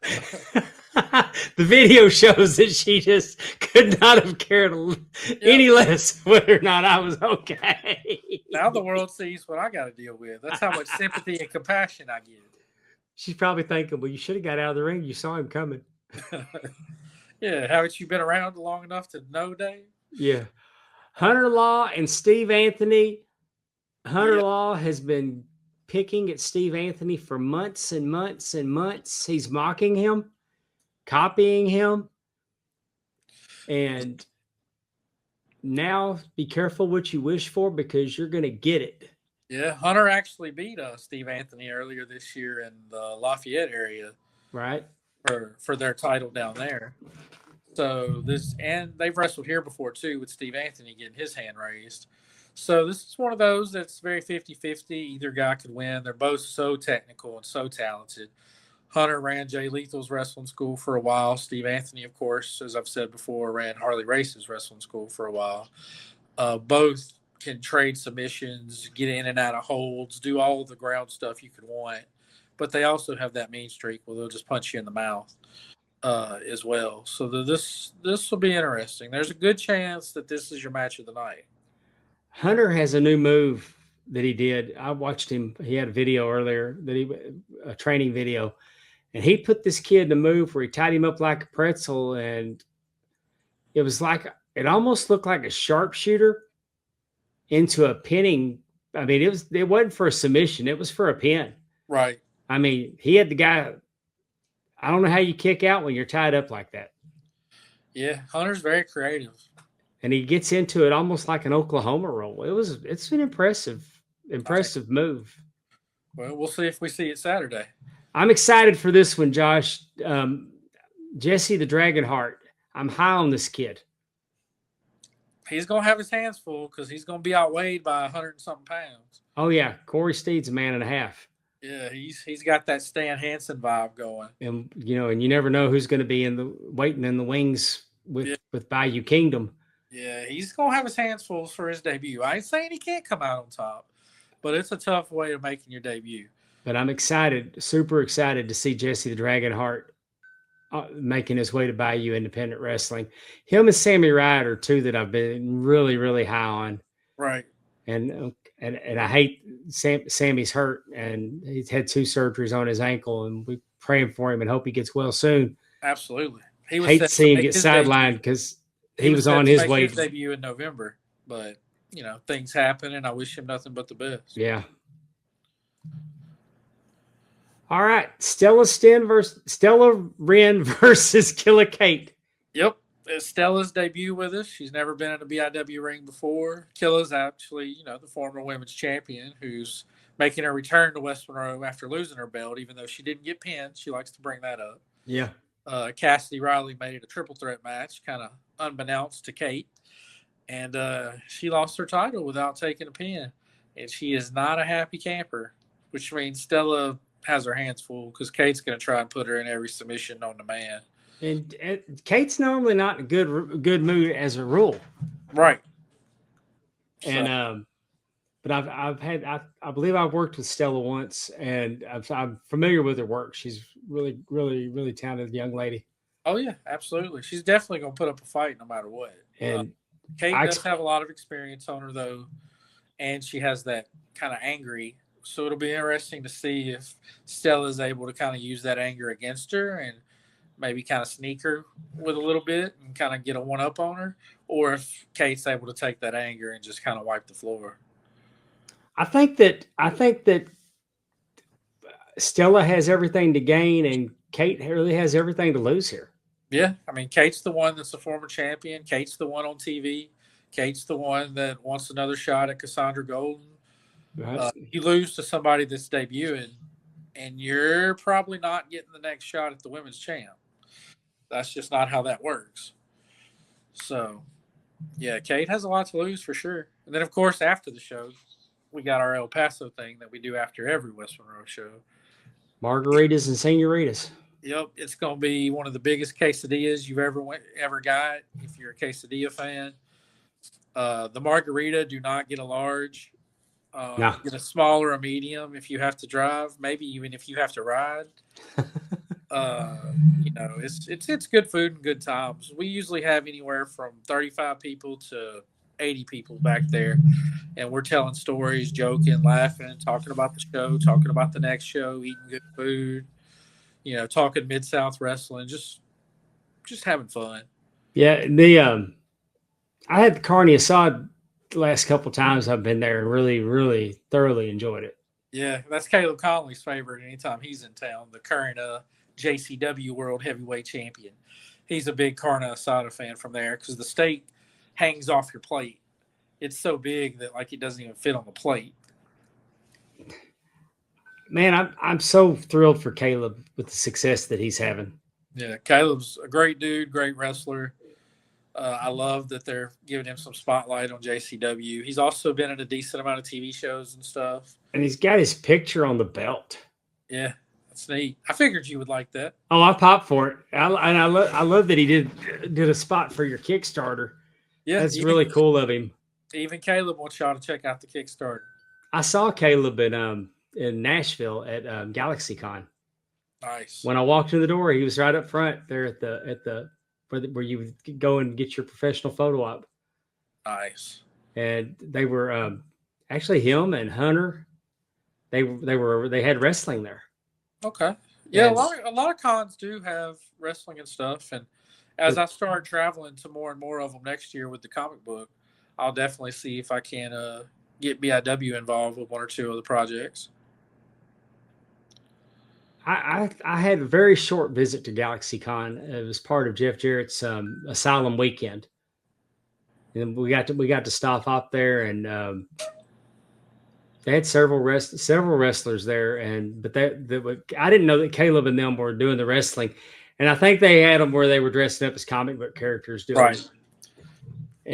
The video shows that she just could not have cared any less whether or not I was okay. Now the world sees what I got to deal with. That's how much sympathy and compassion I get. She's probably thinking, well, you should have got out of the ring. You saw him coming. Yeah, haven't you been around long enough to know, Dave? Yeah. Hunter Law and Steve Anthony. Hunter Law has been picking at Steve Anthony for months and months and months. He's mocking him, copying him. And now be careful what you wish for because you're going to get it. Yeah, Hunter actually beat Steve Anthony earlier this year in the Lafayette area. Right. For their title down there. So and they've wrestled here before too with Steve Anthony getting his hand raised. So this is one of those that's very 50-50. Either guy could win. They're both so technical and so talented. Hunter ran Jay Lethal's wrestling school for a while. Steve Anthony, of course, as I've said before, ran Harley Race's wrestling school for a while. Both can trade submissions, get in and out of holds, do all the ground stuff you could want. But they also have that mean streak where they'll just punch you in the mouth as well. So this will be interesting. There's a good chance that this is your match of the night. Hunter has a new move that he did. I watched him. He had a video earlier a training video, and he put this kid in a move where he tied him up like a pretzel, and it almost looked like a sharpshooter into a pinning. I mean, it wasn't for a submission. It was for a pin. Right. I mean, he had the guy. I don't know how you kick out when you're tied up like that. Yeah, Hunter's very creative. And he gets into it almost like an Oklahoma roll. It's an impressive move. Well, we'll see if we see it Saturday. I'm excited for this one, Josh. Jesse the Dragon Heart. I'm high on this kid. He's going to have his hands full because he's going to be outweighed by 100 and something pounds. Oh, yeah. Corey Steed's a man and a half. Yeah, he's got that Stan Hansen vibe going. And, and you never know who's going to be waiting in the wings with Bayou Kingdom. Yeah, he's going to have his hands full for his debut. I ain't saying he can't come out on top, but it's a tough way of making your debut. But I'm excited, super excited to see Jesse the Dragon Heart making his way to Bayou Independent Wrestling. Him and Sammy Ryder, too, that I've been really, really high on. Right. And I hate Sammy's hurt, and he's had 2 surgeries on his ankle, and we're praying for him and hope he gets well soon. Absolutely. Hate to see him get sidelined because he was on his way. His debut in November, but things happen, and I wish him nothing but the best. Yeah. All right, Stella Wren versus Killer Kate. Yep, it's Stella's debut with us. She's never been in a BIW ring before. Killa's actually, the former women's champion who's making her return to West Monroe after losing her belt, even though she didn't get pinned. She likes to bring that up. Yeah. Cassidy Riley made it a triple threat match, kind of unbeknownst to Kate. And she lost her title without taking a pin. And she is not a happy camper, which means Stella has her hands full because Kate's going to try and put her in every submission on the man. And Kate's normally not in a good mood as a rule. Right. And but I believe I've worked with Stella once, and I'm familiar with her work. She's really, really, really talented young lady. Oh yeah, absolutely. She's definitely gonna put up a fight no matter what. And Kate I does have a lot of experience on her though, and she has that kind of angry. So it'll be interesting to see if Stella is able to kind of use that anger against her and maybe kind of sneak her with a little bit and kind of get a one up on her, or if Kate's able to take that anger and just kind of wipe the floor. I think that Stella has everything to gain, and Kate really has everything to lose here. Yeah, I mean, Kate's the one that's a former champion. Kate's the one on TV. Kate's the one that wants another shot at Cassandra Golden. Right? You lose to somebody that's debuting, and you're probably not getting the next shot at the women's champ. That's just not how that works. So, yeah, Kate has a lot to lose for sure. And then, of course, after the show, we got our El Paso thing that we do after every West Monroe show. Margaritas and senoritas. Yep, it's going to be one of the biggest quesadillas you've ever got. If you're a quesadilla fan, the margarita, do not get a large. No. Get a small or a medium if you have to drive. Maybe even if you have to ride. It's good food and good times. We usually have anywhere from 35 people to 80 people back there, and we're telling stories, joking, laughing, talking about the show, talking about the next show, eating good food. Talking Mid-South wrestling, just having fun. Yeah, I had the carne asad the last couple times I've been there, and really, really thoroughly enjoyed it. Yeah, that's Caleb Conley's favorite anytime he's in town, the current JCW World Heavyweight Champion. He's a big carne asada fan from there because the steak hangs off your plate. It's so big that it doesn't even fit on the plate. Man, I'm so thrilled for Caleb with the success that he's having. Yeah, Caleb's a great dude, great wrestler. I love that they're giving him some spotlight on JCW. He's also been in a decent amount of TV shows and stuff. And he's got his picture on the belt. Yeah, that's neat. I figured you would like that. Oh, I popped for it. I love that he did a spot for your Kickstarter. Yeah, that's really cool of him. Even Caleb wants y'all to check out the Kickstarter. I saw Caleb in Nashville at GalaxyCon. Nice. When I walked in the door, he was right up front there at the where you would go and get your professional photo op. Nice. And they were actually him and Hunter. They had wrestling there. Okay. Yeah, a lot of cons do have wrestling and stuff. And as I start traveling to more and more of them next year with the comic book, I'll definitely see if I can get BIW involved with one or two of the projects. I had a very short visit to GalaxyCon. It was part of Jeff Jarrett's Asylum weekend, and we got to stop up there, and they had several wrestlers there, but I didn't know that Caleb and them were doing the wrestling, and I think they had them where they were dressing up as comic book characters doing right. It.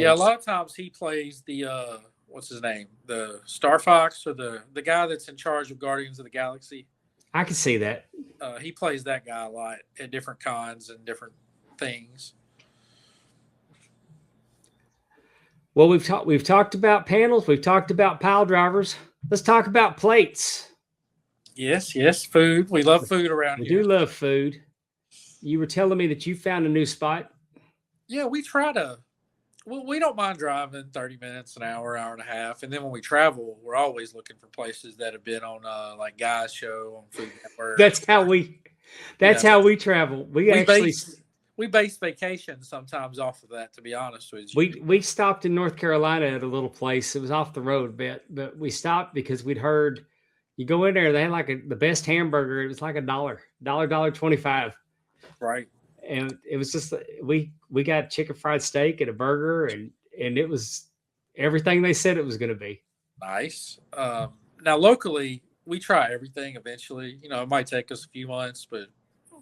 Yeah, a lot of times he plays the what's his name, the Star Fox, or the guy that's in charge of Guardians of the Galaxy. I can see that. He plays that guy a lot at different cons and different things. Well, we've talked about panels. We've talked about pile drivers. Let's talk about plates. Yes, food. We love food around here. We do love food. You were telling me that you found a new spot. Yeah, we try to. Well, we don't mind driving 30 minutes, an hour and a half. And then when we travel, we're always looking for places that have been on Guy's show on Food Network. That's how we travel. We base vacation sometimes off of that, to be honest with you. We stopped in North Carolina at a little place. It was off the road a bit, but we stopped because we'd heard you go in there, they had the best hamburger. It was like $1.25. Right. And it was just we got chicken fried steak and a burger, and it was everything they said it was going to be. Nice. Now locally, we try everything eventually. It might take us a few months, but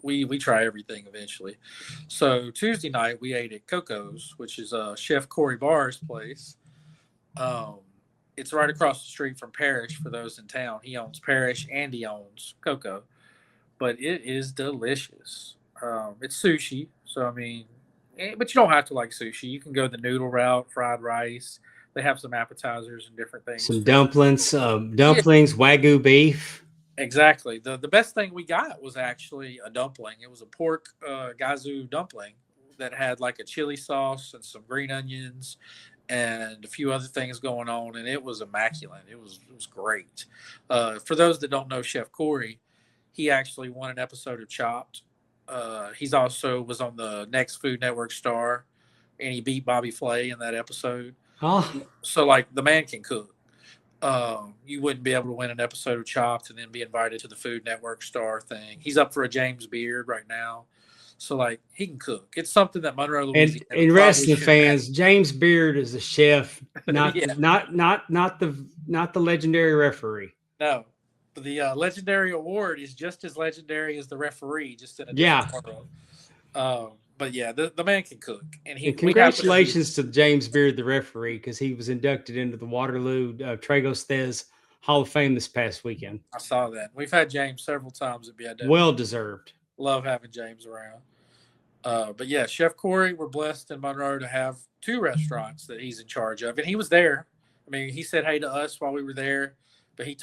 we try everything eventually. So Tuesday night we ate at Coco's, which is Chef Corey Barr's place. It's right across the street from Parrish. For those in town, he owns Parrish and he owns Coco, but it is delicious. It's sushi, so but you don't have to like sushi. You can go the noodle route, fried rice, They have some appetizers and different things. Some dumplings, Wagyu beef. Exactly. The best thing we got was actually a dumpling. It was a pork gazu dumpling that had like a chili sauce and some green onions and a few other things going on, and it was immaculate. It was great. For those that don't know Chef Corey, he actually won an episode of Chopped. He's also was on the next Food Network star, and he beat Bobby Flay in that episode. Oh, So like the man can cook. You wouldn't be able to win an episode of Chopped and then be invited to the Food Network star thing. He's up for a James Beard right now. So like he can cook. It's something that Monroe, Louisiana. And wrestling fans, James Beard is a chef, not Yeah. not the legendary referee. No, the legendary award is just as legendary as the referee, just in a different world. But yeah, the man can cook, and congratulations to James Beard, the referee, because he was inducted into the Waterloo Tragos Thez Hall of Fame this past weekend. I saw that. We've had James several times at BIW. Well deserved. Love having James around. But yeah, Chef Corey, we're blessed in Monroe to have 2 restaurants that he's in charge of, and he was there. I mean, he said hey to us while we were there, but he